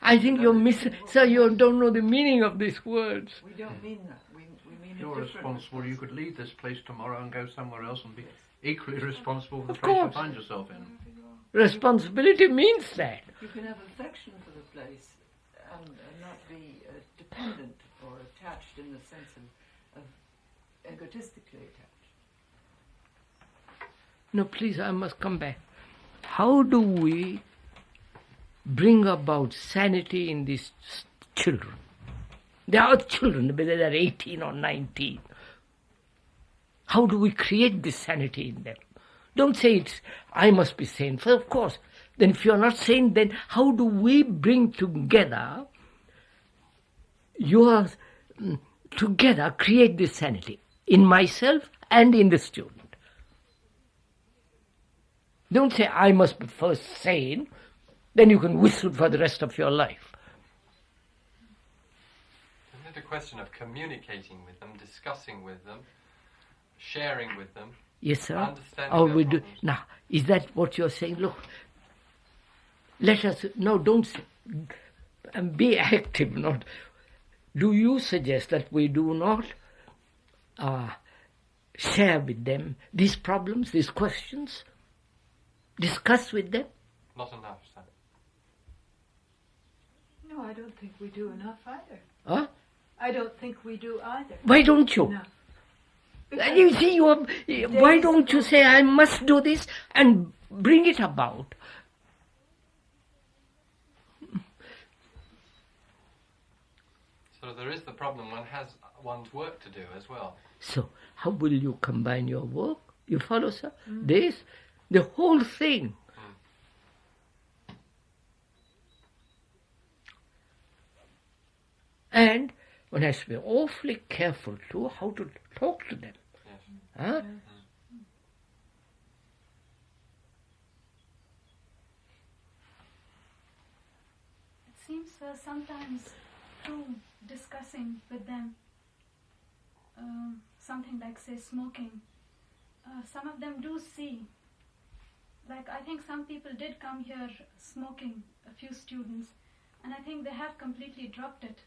I think you're missing. Sir, you don't know the meaning of these words. We don't mean that. We mean You're a different responsible. You could leave this place tomorrow and go somewhere else and be equally responsible for the Of place you course. find yourself in. Responsibility means that. You can have affection for the place and not be dependent or attached in the sense of egotistically attached. No, please, I must come back. How do we bring about sanity in these children? They are children, whether they're 18 or 19. How do we create this sanity in them? Don't say I must be sane. For of course, then if you're not sane, then how do we bring together together create this sanity in myself and in the student? Don't say I must be first sane, then you can whistle for the rest of your life. Isn't it a question of communicating with them, discussing with them, sharing with them? Yes, sir. Understanding Or their we do problems? now. Is that what you're saying? Look, let us don't say, be active. Not. Do you suggest that we do not share with them these problems, these questions, discuss with them? Not enough, sir. No, I don't think we do enough either. Huh? I don't think we do either. Why don't you? No. And you see, why don't you say I must do this and bring it about? So there is the problem. One has one's work to do as well. So how will you combine your work? You follow, sir? The whole thing. And one has to be awfully careful too how to talk to them. Yes. Huh? It seems sometimes through discussing with them something like, say, smoking, some of them do see. Like, I think some people did come here smoking, a few students, and I think they have completely dropped it.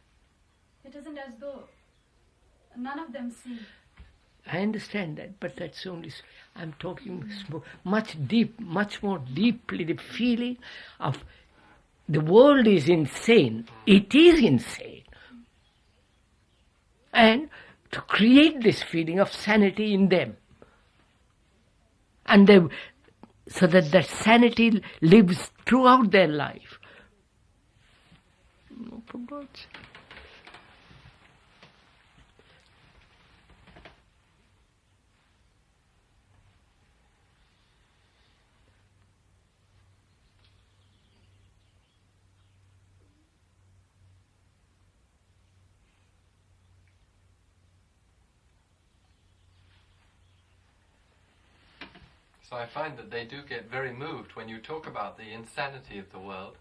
It isn't as though none of them see. I understand that, but that's only, I'm talking much more deeply, the feeling of the world is insane. It is insane. And to create this feeling of sanity in them. And so that that sanity lives throughout their life. No, for God's sake. So I find that they do get very moved when you talk about the insanity of the world.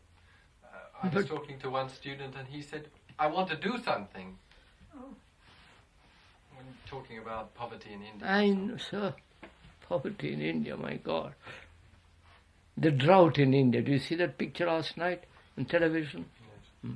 I was talking to one student and he said, I want to do something. When talking about poverty in India. I know, sir. Poverty in India, my God. The drought in India. Do you see that picture last night on television? Yes.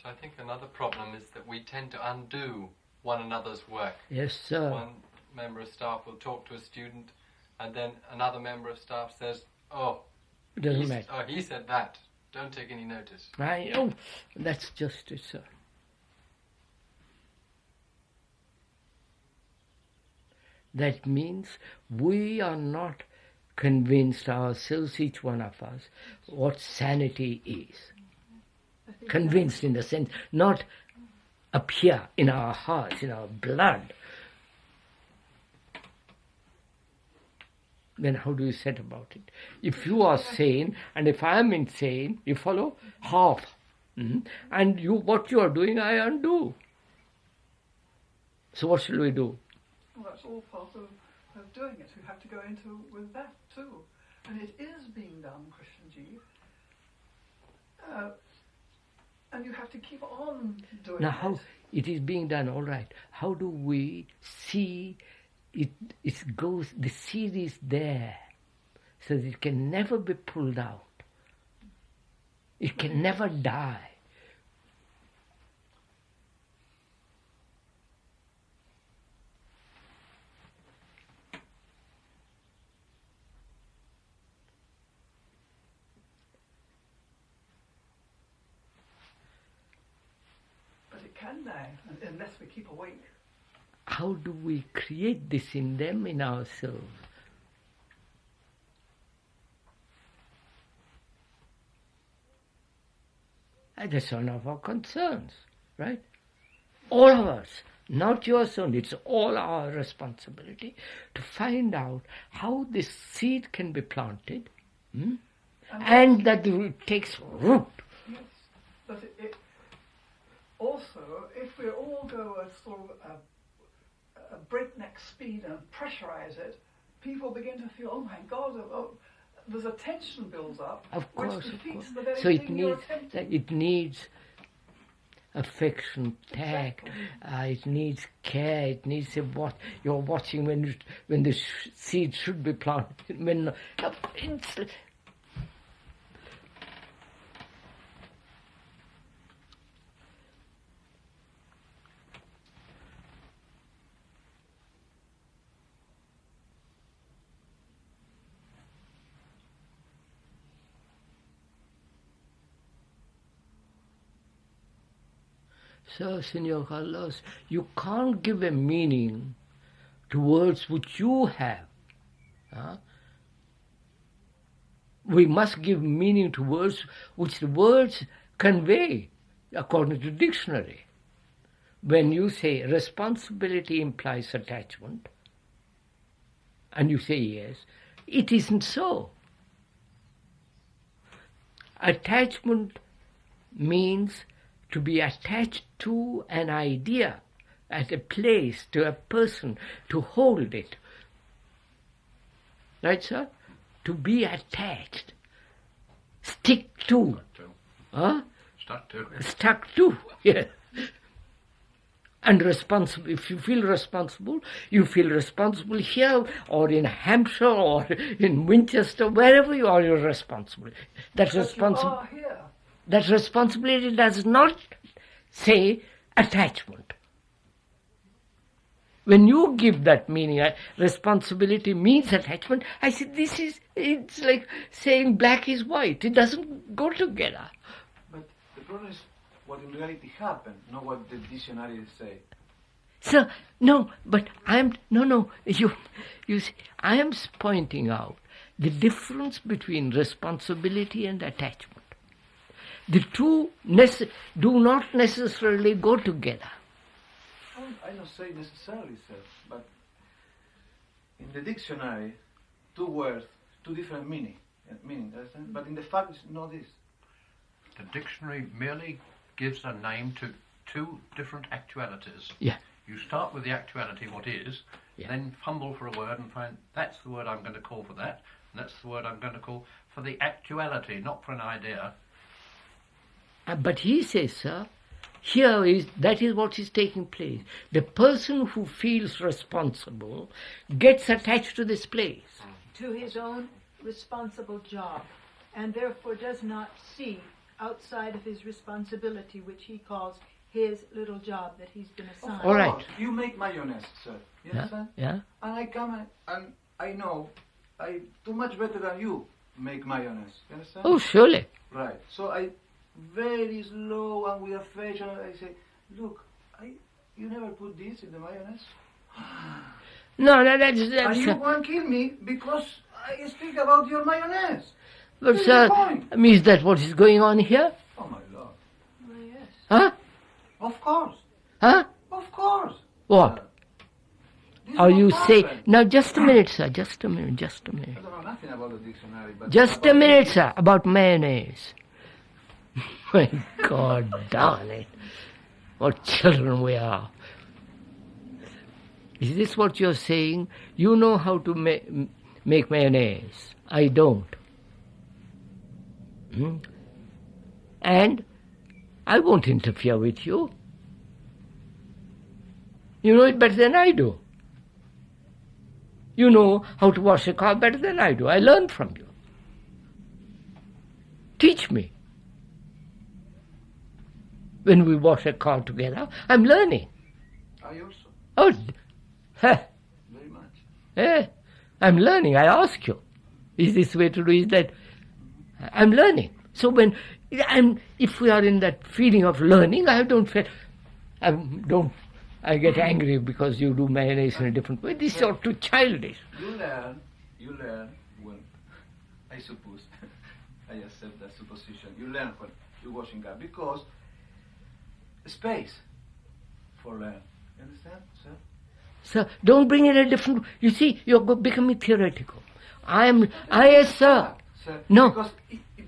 So I think another problem is that we tend to undo one another's work. Yes, sir. One member of staff will talk to a student, and then another member of staff says, Doesn't matter. He said that. Don't take any notice. I know. That's just it, sir. That means we are not convinced ourselves, each one of us, what sanity is. Convinced in the sense, not up here in our hearts, in our blood. Then how do you set about it? If you are sane, and if I am insane, you follow? Half. And what you are doing, I undo. So what shall we do? Well, that's all part of doing it. We have to go into with that too. And it is being done, Krishnamurti. And you have to keep on doing it. Now how it is being done, all right. How do we see it goes, the seed is there, so that it can never be pulled out. It can never die. But it can die, unless we keep awake. How do we create this in them, in ourselves? And that's one of our concerns, right? All of us, not yours only, it's all our responsibility to find out how this seed can be planted, and that it takes root. Yes, but it also, if we all go at sort of a breakneck speed and pressurize it, people begin to feel, oh my God, there's a tension builds up, Of course, which of defeats course. the very So thing you're attempting. it needs affection, tact. It needs care. It needs what you're watching when the seed should be planted. So, Senor Carlos, you can't give a meaning to words which you have. We must give meaning to words which the words convey, according to dictionary. When you say responsibility implies attachment, and you say yes, it isn't so. Attachment means to be attached to an idea, at a place, to a person, to hold it. Right, sir? To be attached. Stick to. Stuck to. Stuck to, yes. And responsible. If you feel responsible here or in Hampshire or in Winchester, wherever you are, you're responsible. That responsibility does not say attachment. When you give that meaning, responsibility means attachment, I say it's like saying black is white. It doesn't go together. But the problem is what in reality happened, not what the dictionaries say. So, you see, I am pointing out the difference between responsibility and attachment. The two do not necessarily go together. I don't say necessarily, sir, but in the dictionary, two words, two different meaning, understand? But in the fact, it's not this. The dictionary merely gives a name to two different actualities. Yeah. You start with the actuality, what is, then fumble for a word and find that's the word I'm going to call for that, and that's the word I'm going to call for the actuality, not for an idea. But he says, sir, that is what is taking place. The person who feels responsible gets attached to this place. To his own responsible job, and therefore does not see outside of his responsibility, which he calls his little job that he's been assigned. All right. You make mayonnaise, sir. You understand? Yeah. And I come and I know I do much better than you make mayonnaise. You understand? Oh, surely. Right. So I very slow and with affection I say, look, you never put this in the mayonnaise? No, that's and you won't kill me because I speak about your mayonnaise. But sir, I mean, is that what is going on here? Oh my Lord. Well, yes. Huh? Of course. Huh? Of course. What? Are you saying... Now, just a minute, sir. Just a minute. I don't know nothing about the dictionary. But Just a minute, sir. About mayonnaise. My God, darn it. What children we are. Is this what you're saying? You know how to make mayonnaise. I don't. And I won't interfere with you. You know it better than I do. You know how to wash a car better than I do. I learned from you. Teach me. When we wash a car together, I'm learning. I also. Oh, Very much. I'm learning. I ask you, is this way to do? Is that? I'm learning. So if we are in that feeling of learning, I don't feel. I get angry because you do mayonnaise in a different way. This is all too childish. You learn when, I suppose, I accept that supposition. You learn when you're washing car because space for learn. You understand, sir? Sir, don't bring it a different. You see, you're becoming theoretical. Sir. No.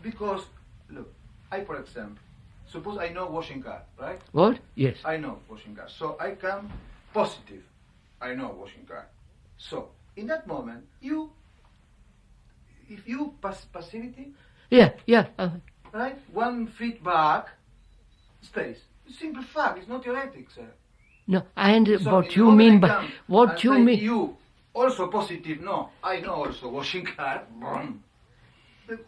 Because, look, for example, suppose I know washing car, right? What? Yes. I know washing car. So I come positive. I know washing car. So, in that moment, if you passivity, Yeah. right? 1 feet back, space. Simple fact. It's not theoretic, sir. No, I understand So what you mean by what you mean. You also positive. No, I know also washing car. Boom.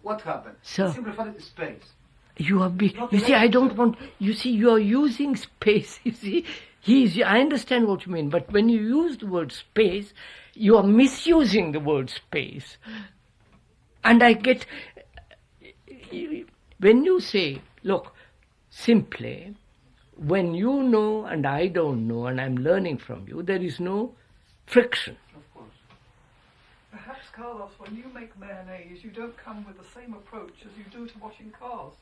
What happened? Sir. Simple fact is space. You are you see, I don't want. You see, you are using space. You see, I understand what you mean, but when you use the word space, you are misusing the word space. And I get when you say, look, simply, when you know and I don't know, and I'm learning from you, there is no friction. Of course. Perhaps, Carlos, when you make mayonnaise, you don't come with the same approach as you do to washing cars.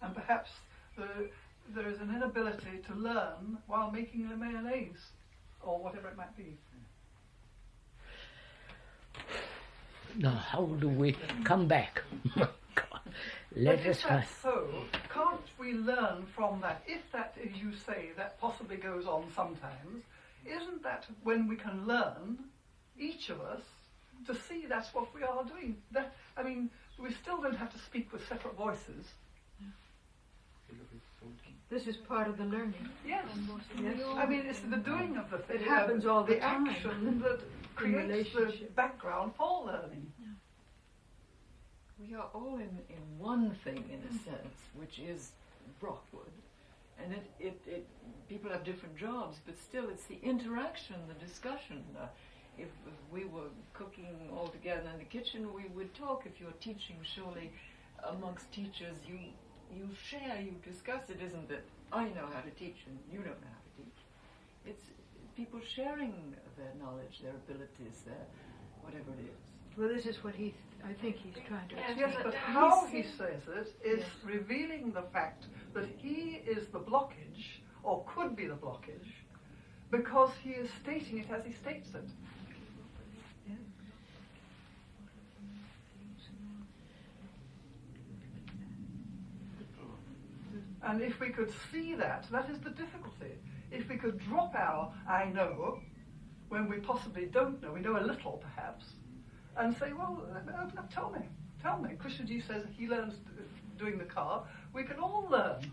And perhaps there is an inability to learn while making the mayonnaise, or whatever it might be. Now, how do we come back? Let us If that's so, can't we learn from that? If that, as you say, that possibly goes on sometimes, isn't that when we can learn, each of us, to see that's what we are doing? That, I mean, we still don't have to speak with separate voices. This is part of the learning. Yes. I mean, it's the doing of the thing. It happens all the time. action that creates the background for learning. We are all in one thing, in a sense, which is Brockwood. And it people have different jobs, but still it's the interaction, the discussion. If we were cooking all together in the kitchen, we would talk. If you're teaching, surely amongst teachers, you share, you discuss. It isn't that I know how to teach and you don't know how to teach. It's people sharing their knowledge, their abilities, their whatever it is. Well, this is what I think he's trying to explain. Yes, but how he says it is revealing the fact that he is the blockage, or could be the blockage, because he is stating it as he states it. And if we could see that is the difficulty. If we could drop our I know, when we possibly don't know, we know a little perhaps, and say, well, tell me. Krishnamurti says he learns doing the car. We can all learn.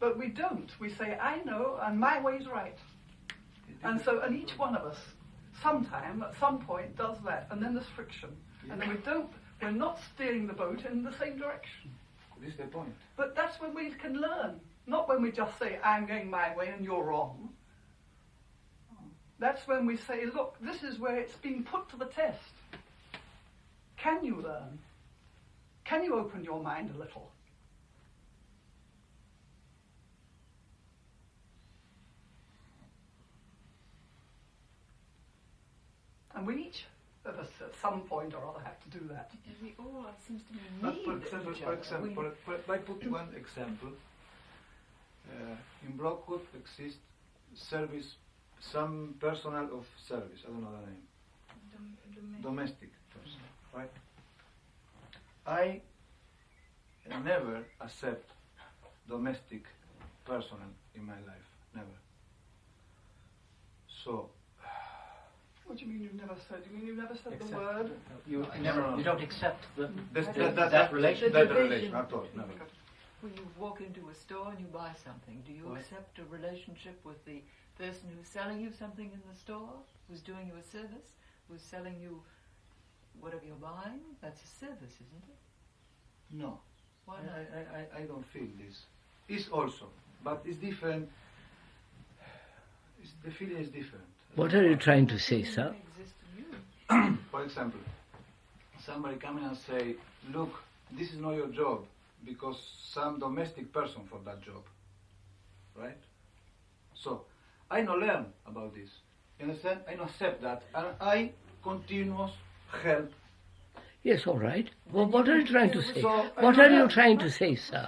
But we don't. We say, I know, and my way's right. And each one of us, sometime, at some point, does that. And then there's friction. And then we're not steering the boat in the same direction. This is the point. But that's when we can learn, not when we just say, I'm going my way and you're wrong. That's when we say, look, this is where it's being put to the test. Can you learn? Can you open your mind a little? And we each of us at some point or other have to do that. And we all, it seems to me, But need for example, each other. I put one example. In Brockwood exists service, some personnel of service, I don't know the name. Domestic person, right? I never accept domestic personnel in my life, never. So, what do you mean you've never said? You mean you've never said the word? You don't accept that relation. That relation, at all, never. When you walk into a store and you buy something, do you accept a relationship with the person who's selling you something in the store, who's doing you a service, who's selling you whatever you're buying? That's a service, isn't it? No. Why not? I don't feel this. It's also, but it's different. The feeling is different. What are you trying to say, sir? For example, somebody come in and say, look, this is not your job, because some domestic person for that job, right? So, I no learn about this. You understand? I no accept that, and I continuous help. Yes, all right. Well, what are you trying to say? What are you trying to say, sir?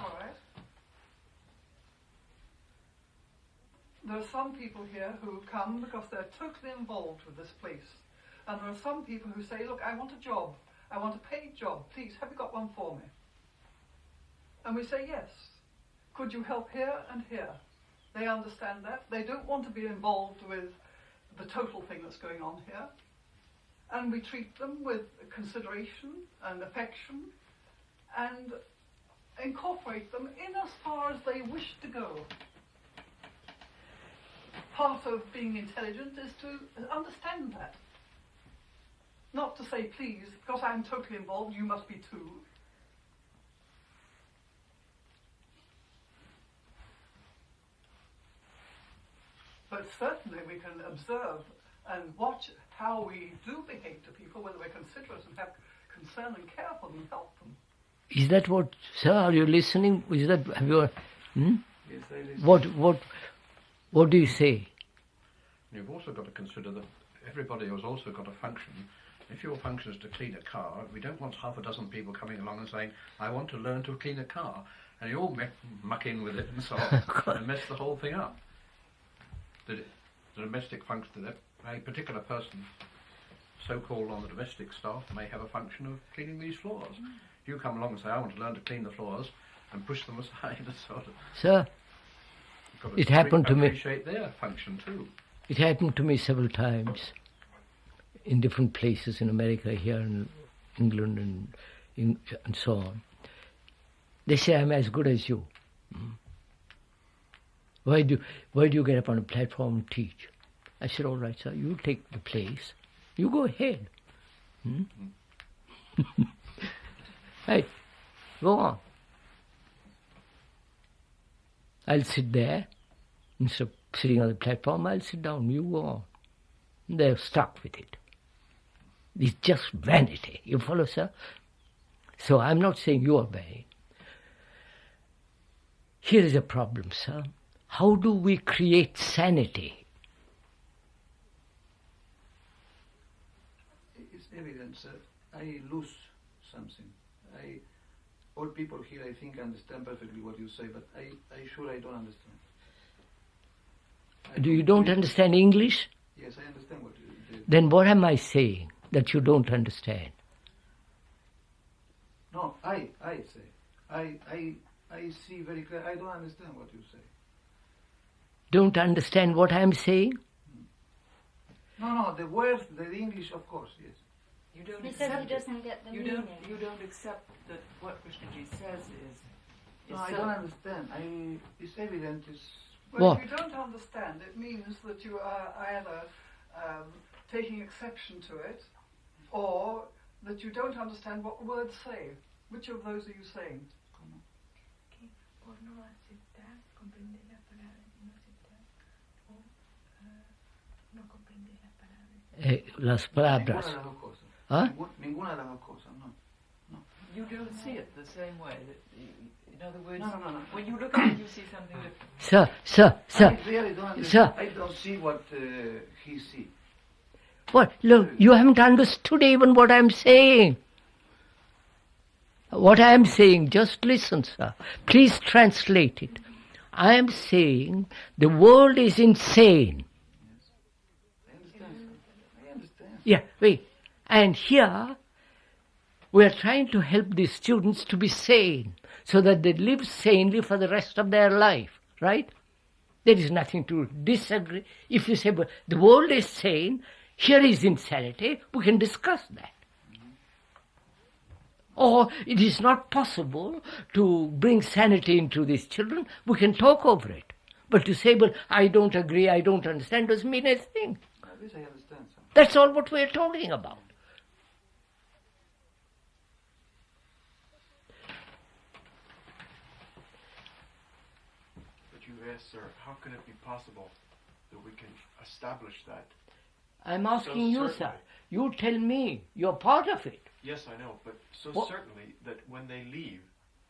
There are some people here who come because they're totally involved with this place. And there are some people who say, look, I want a job. I want a paid job. Please, have you got one for me? And we say, yes. Could you help here and here? They understand that. They don't want to be involved with the total thing that's going on here. And we treat them with consideration and affection and incorporate them in as far as they wish to go. Part of being intelligent is to understand that. Not to say, please, because I'm totally involved, you must be too. But certainly we can observe and watch how we do behave to people, whether we're considerate and have concern and care for them and help them. Is that what, sir, are you listening? Is that, have you, Yes, I listen. What do you say? You've also got to consider that everybody has also got a function. If your function is to clean a car, we don't want half a dozen people coming along and saying, I want to learn to clean a car. And you all muck in with it and so on and mess the whole thing up. The domestic function, that a particular person, so-called on the domestic staff, may have a function of cleaning these floors. You come along and say, I want to learn to clean the floors, and push them aside and sort of... Sir, it happened to me. Appreciate their function too. It happened to me several times in different places in America, here in England and so on. They say, I'm as good as you. Why do you get up on a platform and teach? I said, all right, sir, you take the place. You go ahead. Hey, go on. I'll sit there. Instead of sitting on the platform, I'll sit down. You go on. They're stuck with it. It's just vanity. You follow, sir? So I'm not saying you are bad. Here is a problem, sir. How do we create sanity? It's evident, sir. I lose something. All people here, I think, understand perfectly what you say, but I sure I don't understand. You don't understand English? Yes, I understand what you did. Then what am I saying that you don't understand? No, I say. I see very clearly. I don't understand what you say. Don't understand what I'm saying? No, the words, the English, of course, yes. You don't He accept said he doesn't get the meaning. You don't accept that what Krishnaji says is No, I don't understand. It's evident. Well, What? if you don't understand, it means that you are either taking exception to it, or that you don't understand what the words say. Which of those are you saying? por no aceptar, comprender la palabra y no aceptar, o no comprender la palabra. Las palabras. Ninguna de las dos cosas. ¿Ah? Ninguna de las dos cosas, no. You don't see it the same way. In other words, No. when you look at it, you see something different. Sir. I really don't understand. Sir. I don't see what he sees. What? Look, you haven't understood even what I'm saying. What I am saying, just listen, sir. Please translate it. I am saying the world is insane. I understand. Yeah, wait. And here, we are trying to help these students to be sane, so that they live sanely for the rest of their life, right? There is nothing to disagree. If you say, but the world is sane, here is insanity, we can discuss that. Or it is not possible to bring sanity into these children, we can talk over it. But to say, but I don't agree, I don't understand, doesn't mean a thing. At least I understand something. That's all what we're talking about. But you asked, sir, how can it be possible that we can establish that? I'm asking you, sir. certainly. You tell me. You're part of it. Yes, I know, but so What? certainly that when they leave,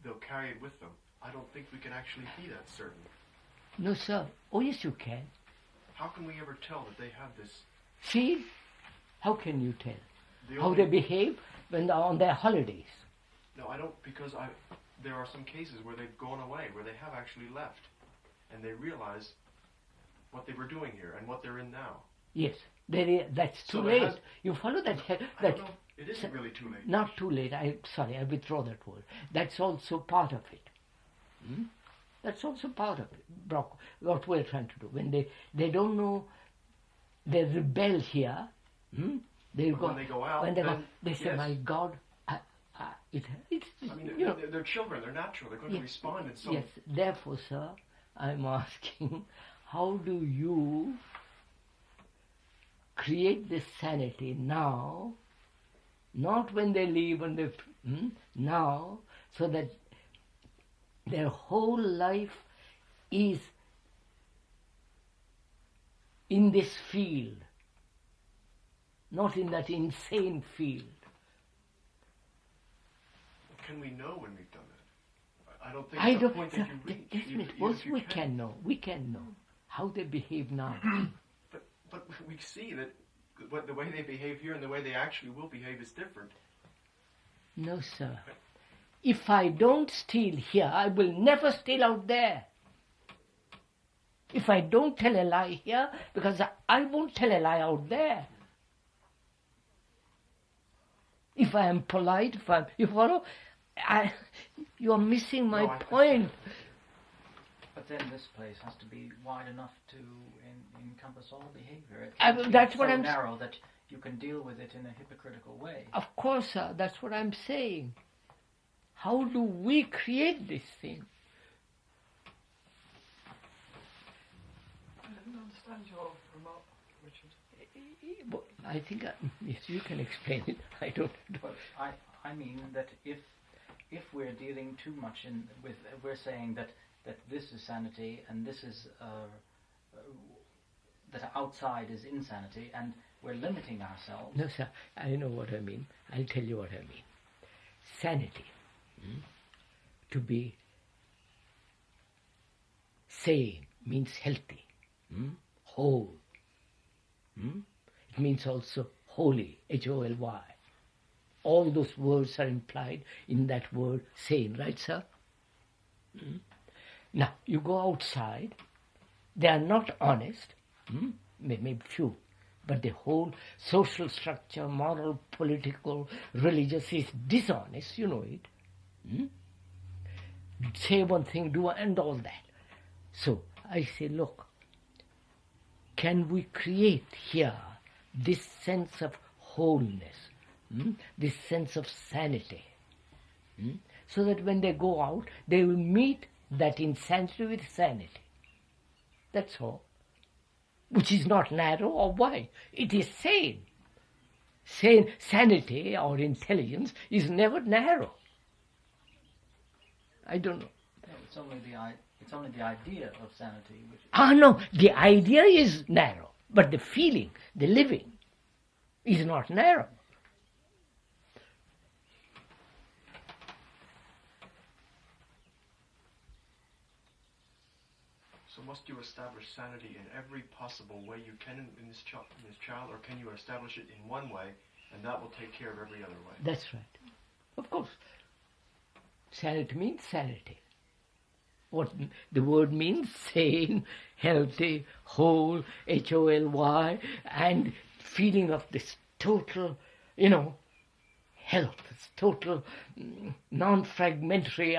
they'll carry it with them. I don't think we can actually be that certain. No, sir. Oh, yes, you can. How can we ever tell that they have this? See? How can you tell? The How only- they behave when they're on their holidays. No, I don't, because there are some cases where they've gone away, where they have actually left, and they realize what they were doing here and what they're in now. Yes, that's too So it late. has- You follow that? I don't that know. It isn't really too late. Not too late. I withdraw that word. That's also part of it. That's also part of it. What we're trying to do. When they don't know, they rebel here. They But go, when they go out, then, they say, yes. "My God, it's." I mean, you know, they're children. They're natural. They're going to Yes, respond in some. Yes. Therefore, sir, I'm asking, how do you create this sanity now, not when they leave and they now, so that their whole life is in this field, not in that insane field. Can we know when we've done that? I don't think I it's a don't. point Sir, that you reach. just a even- minute. even Once if you we can know. We can know how they behave now. But we see that the way they behave here and the way they actually will behave is different. No, sir. If I don't steal here, I will never steal out there. If I don't tell a lie here, because I won't tell a lie out there. If I am polite, you follow? You are missing my point. But then this place has to be wide enough to encompass all behavior. It I- can't be that's so what I'm s- narrow that you can deal with it in a hypocritical way. Of course, sir, that's what I'm saying. How do we create this thing? I don't understand your remark, Richard. I think if you can explain it, I don't know. But I mean that if we're dealing too much with we're saying that this is sanity and this is that outside is insanity, and we're limiting ourselves. No, sir, I know what I mean. I'll tell you what I mean. Sanity. To be sane means healthy, whole. It means also holy, Holy. All those words are implied in that word sane, right, sir? Now, you go outside, they are not honest, maybe few, but the whole social structure, moral, political, religious is dishonest, you know it. Say one thing, do and all that. So I say, look, can we create here this sense of wholeness, this sense of sanity, so that when they go out, they will meet that insanity with sanity. That's all. Which is not narrow or wide. It is sane. Sanity or intelligence is never narrow. I don't know. No, it's It's only the idea of sanity which. No, the idea is narrow, but the feeling, the living, is not narrow. So must you establish sanity in every possible way you can in this child, or can you establish it in one way, and that will take care of every other way? That's right. Of course. Sanity means sanity. What the word means, sane, healthy, whole, Holy, and feeling of this total, health, this total non-fragmentary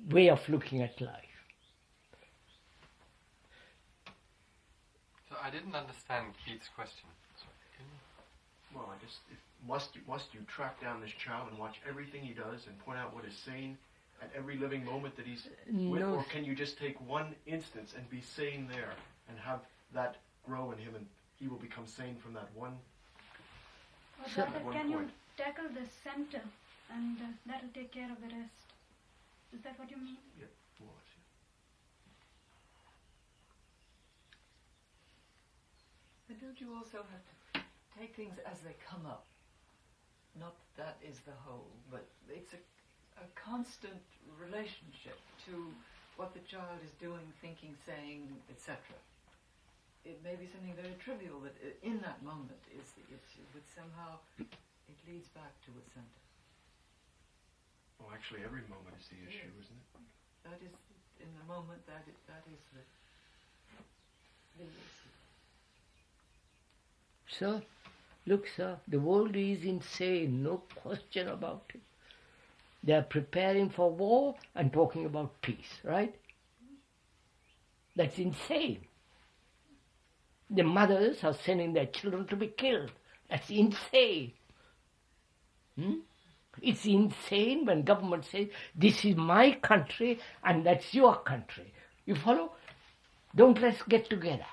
way of looking at life. So I didn't understand Keith's question. Well, must you track down this child and watch everything he does and point out what is sane at every living moment that he's with, or can you just take one instance and be sane there and have that grow in him and he will become sane from that one? Or rather, can you tackle the center and that will take care of the rest? Is that what you mean? Yeah. But don't you also have to take things as they come up? Not that is the whole, but it's a constant relationship to what the child is doing, thinking, saying, etc. It may be something very trivial that in that moment is the issue, but somehow it leads back to a center. Well, actually, every moment is the issue, isn't it? That is, in the moment, that is the issue. Sir, look, sir, the world is insane, no question about it. They are preparing for war and talking about peace, right? That's insane. The mothers are sending their children to be killed. That's insane. It's insane when government says, this is my country and that's your country. You follow? Don't let's get together.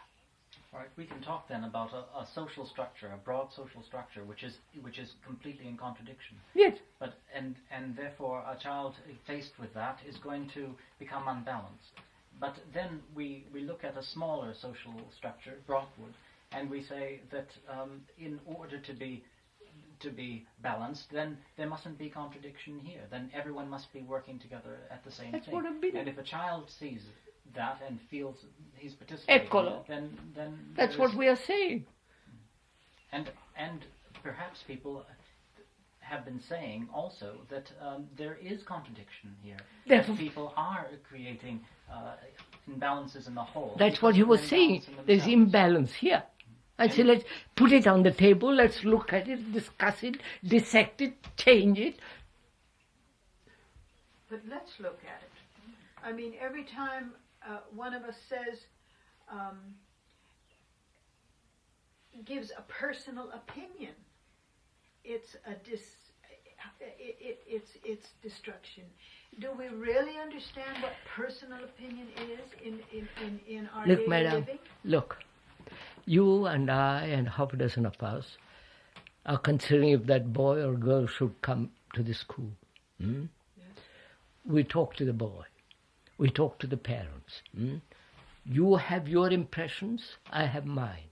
All right, we can talk then about a social structure, a broad social structure, which is completely in contradiction. Yes. But and therefore a child faced with that is going to become unbalanced. But then we look at a smaller social structure, Brockwood, and we say that in order to be balanced, then there mustn't be contradiction here. Then everyone must be working together at the same thing. And if a child sees that and feels he's participating, then that's what we are saying. And perhaps people have been saying also that there is contradiction here. That people are creating imbalances in the whole. That's what he was saying. There's imbalance here. I say, let's put it on the table, let's look at it, discuss it, dissect it, change it. But let's look at it. I mean, every time one of us says, gives a personal opinion, it's destruction. Do we really understand what personal opinion is in our daily living? Look, you and I and half a dozen of us are considering if that boy or girl should come to the school. Yes. We talk to the boy. We talk to the parents. You have your impressions, I have mine,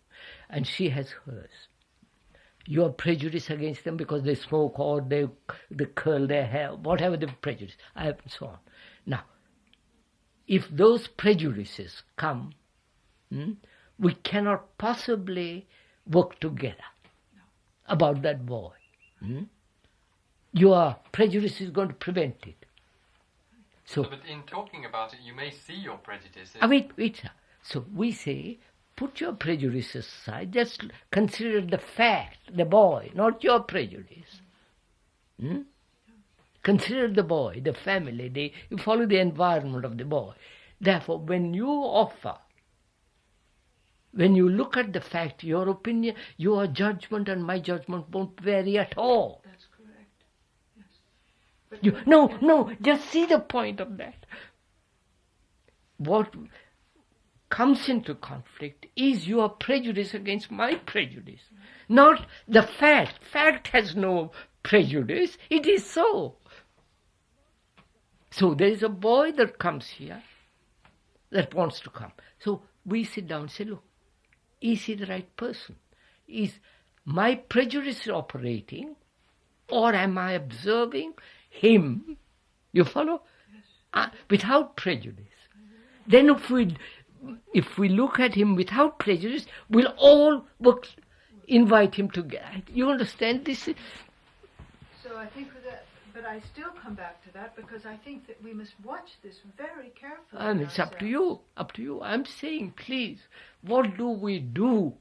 and she has hers. Your prejudice against them because they smoke or they curl their hair, whatever the prejudice, I have and so on. Now, if those prejudices come, we cannot possibly work together about that boy. Your prejudice is going to prevent it. So, but in talking about it, you may see your prejudices. Wait, sir. So we say, put your prejudices aside, just consider the fact, the boy, not your prejudice. Consider the boy, the family, you follow the environment of the boy. Therefore, when you offer, when you look at the fact, your opinion, your judgment and my judgment won't vary at all. That's correct. Yes. No, just see the point of that. What comes into conflict is your prejudice against my prejudice, not the fact. Fact has no prejudice, it is so. So there is a boy that comes here that wants to come. So we sit down and say, look, is he the right person? Is my prejudice operating, or am I observing him? You follow? Yes. Without prejudice. Then if we look at him without prejudice, we'll all invite him to get. You understand this? So I think that, but I still come back to that because I think that we must watch this very carefully. And it's up to you. Up to you. I'm saying, please, what do we do?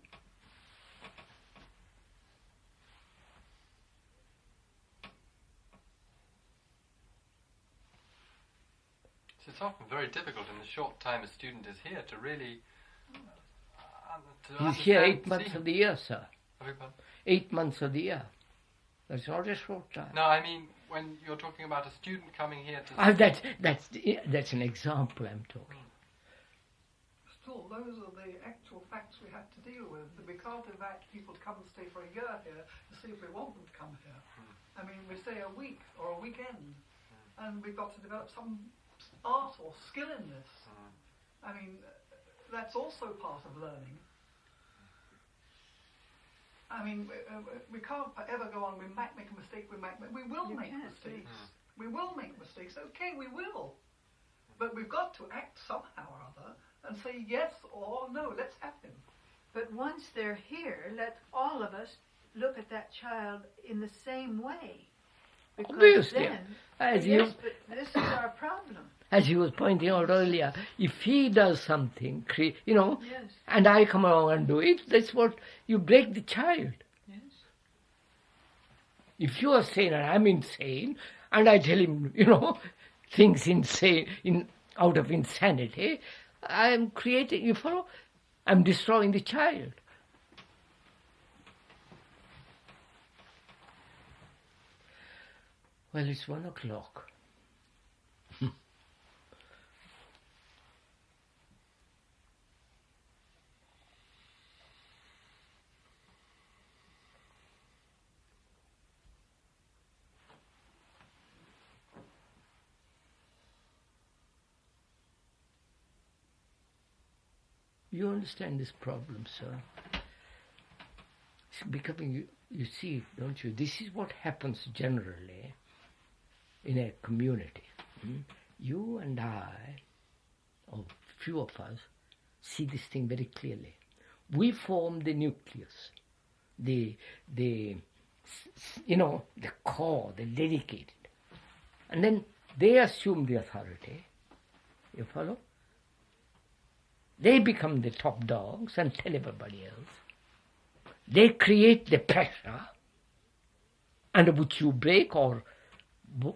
It's often very difficult in the short time a student is here to really... He's here 8 months of the year, sir. Everybody? 8 months of the year. That's not a short time. No, I mean, when you're talking about a student coming here to... That's an example I'm talking. Still, those are the actual facts we have to deal with. We can't invite people to come and stay for a year here to see if we want them to come here. I mean, we stay a week or a weekend, and we've got to develop some art or skill in this. I mean, that's also part of learning. I mean, we can't ever go on, we might make a mistake, we will make mistakes. We will make mistakes, okay, we will. But we've got to act somehow or other and say yes or no, let's have him. But once they're here, let all of us look at that child in the same way. Because obviously, then, but this is our problem. As he was pointing out earlier, if he does something, yes. and I come along and do it, that's what, you break the child. Yes. If you are sane and I'm insane, and I tell him, things insane, out of insanity, I am creating, you follow? I'm destroying the child. Well, it's 1 o'clock. You understand this problem, sir? It's becoming, you see, don't you? This is what happens generally in a community. You and I, or few of us, see this thing very clearly. We form the nucleus, the core, the dedicated. And then they assume the authority. You follow? They become the top dogs and tell everybody else. They create the pressure under which you break or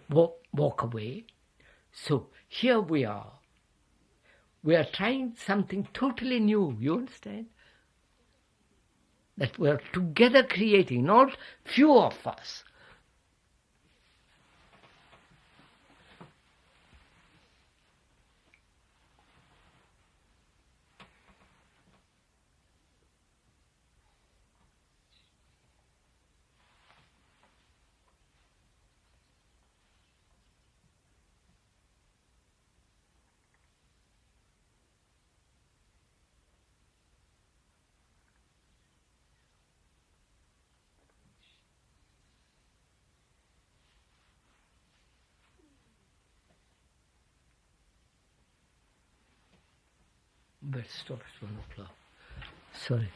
walk away. So here we are. We are trying something totally new, you understand? That we are together creating, not few of us. But stop at 1 o'clock. Sorry.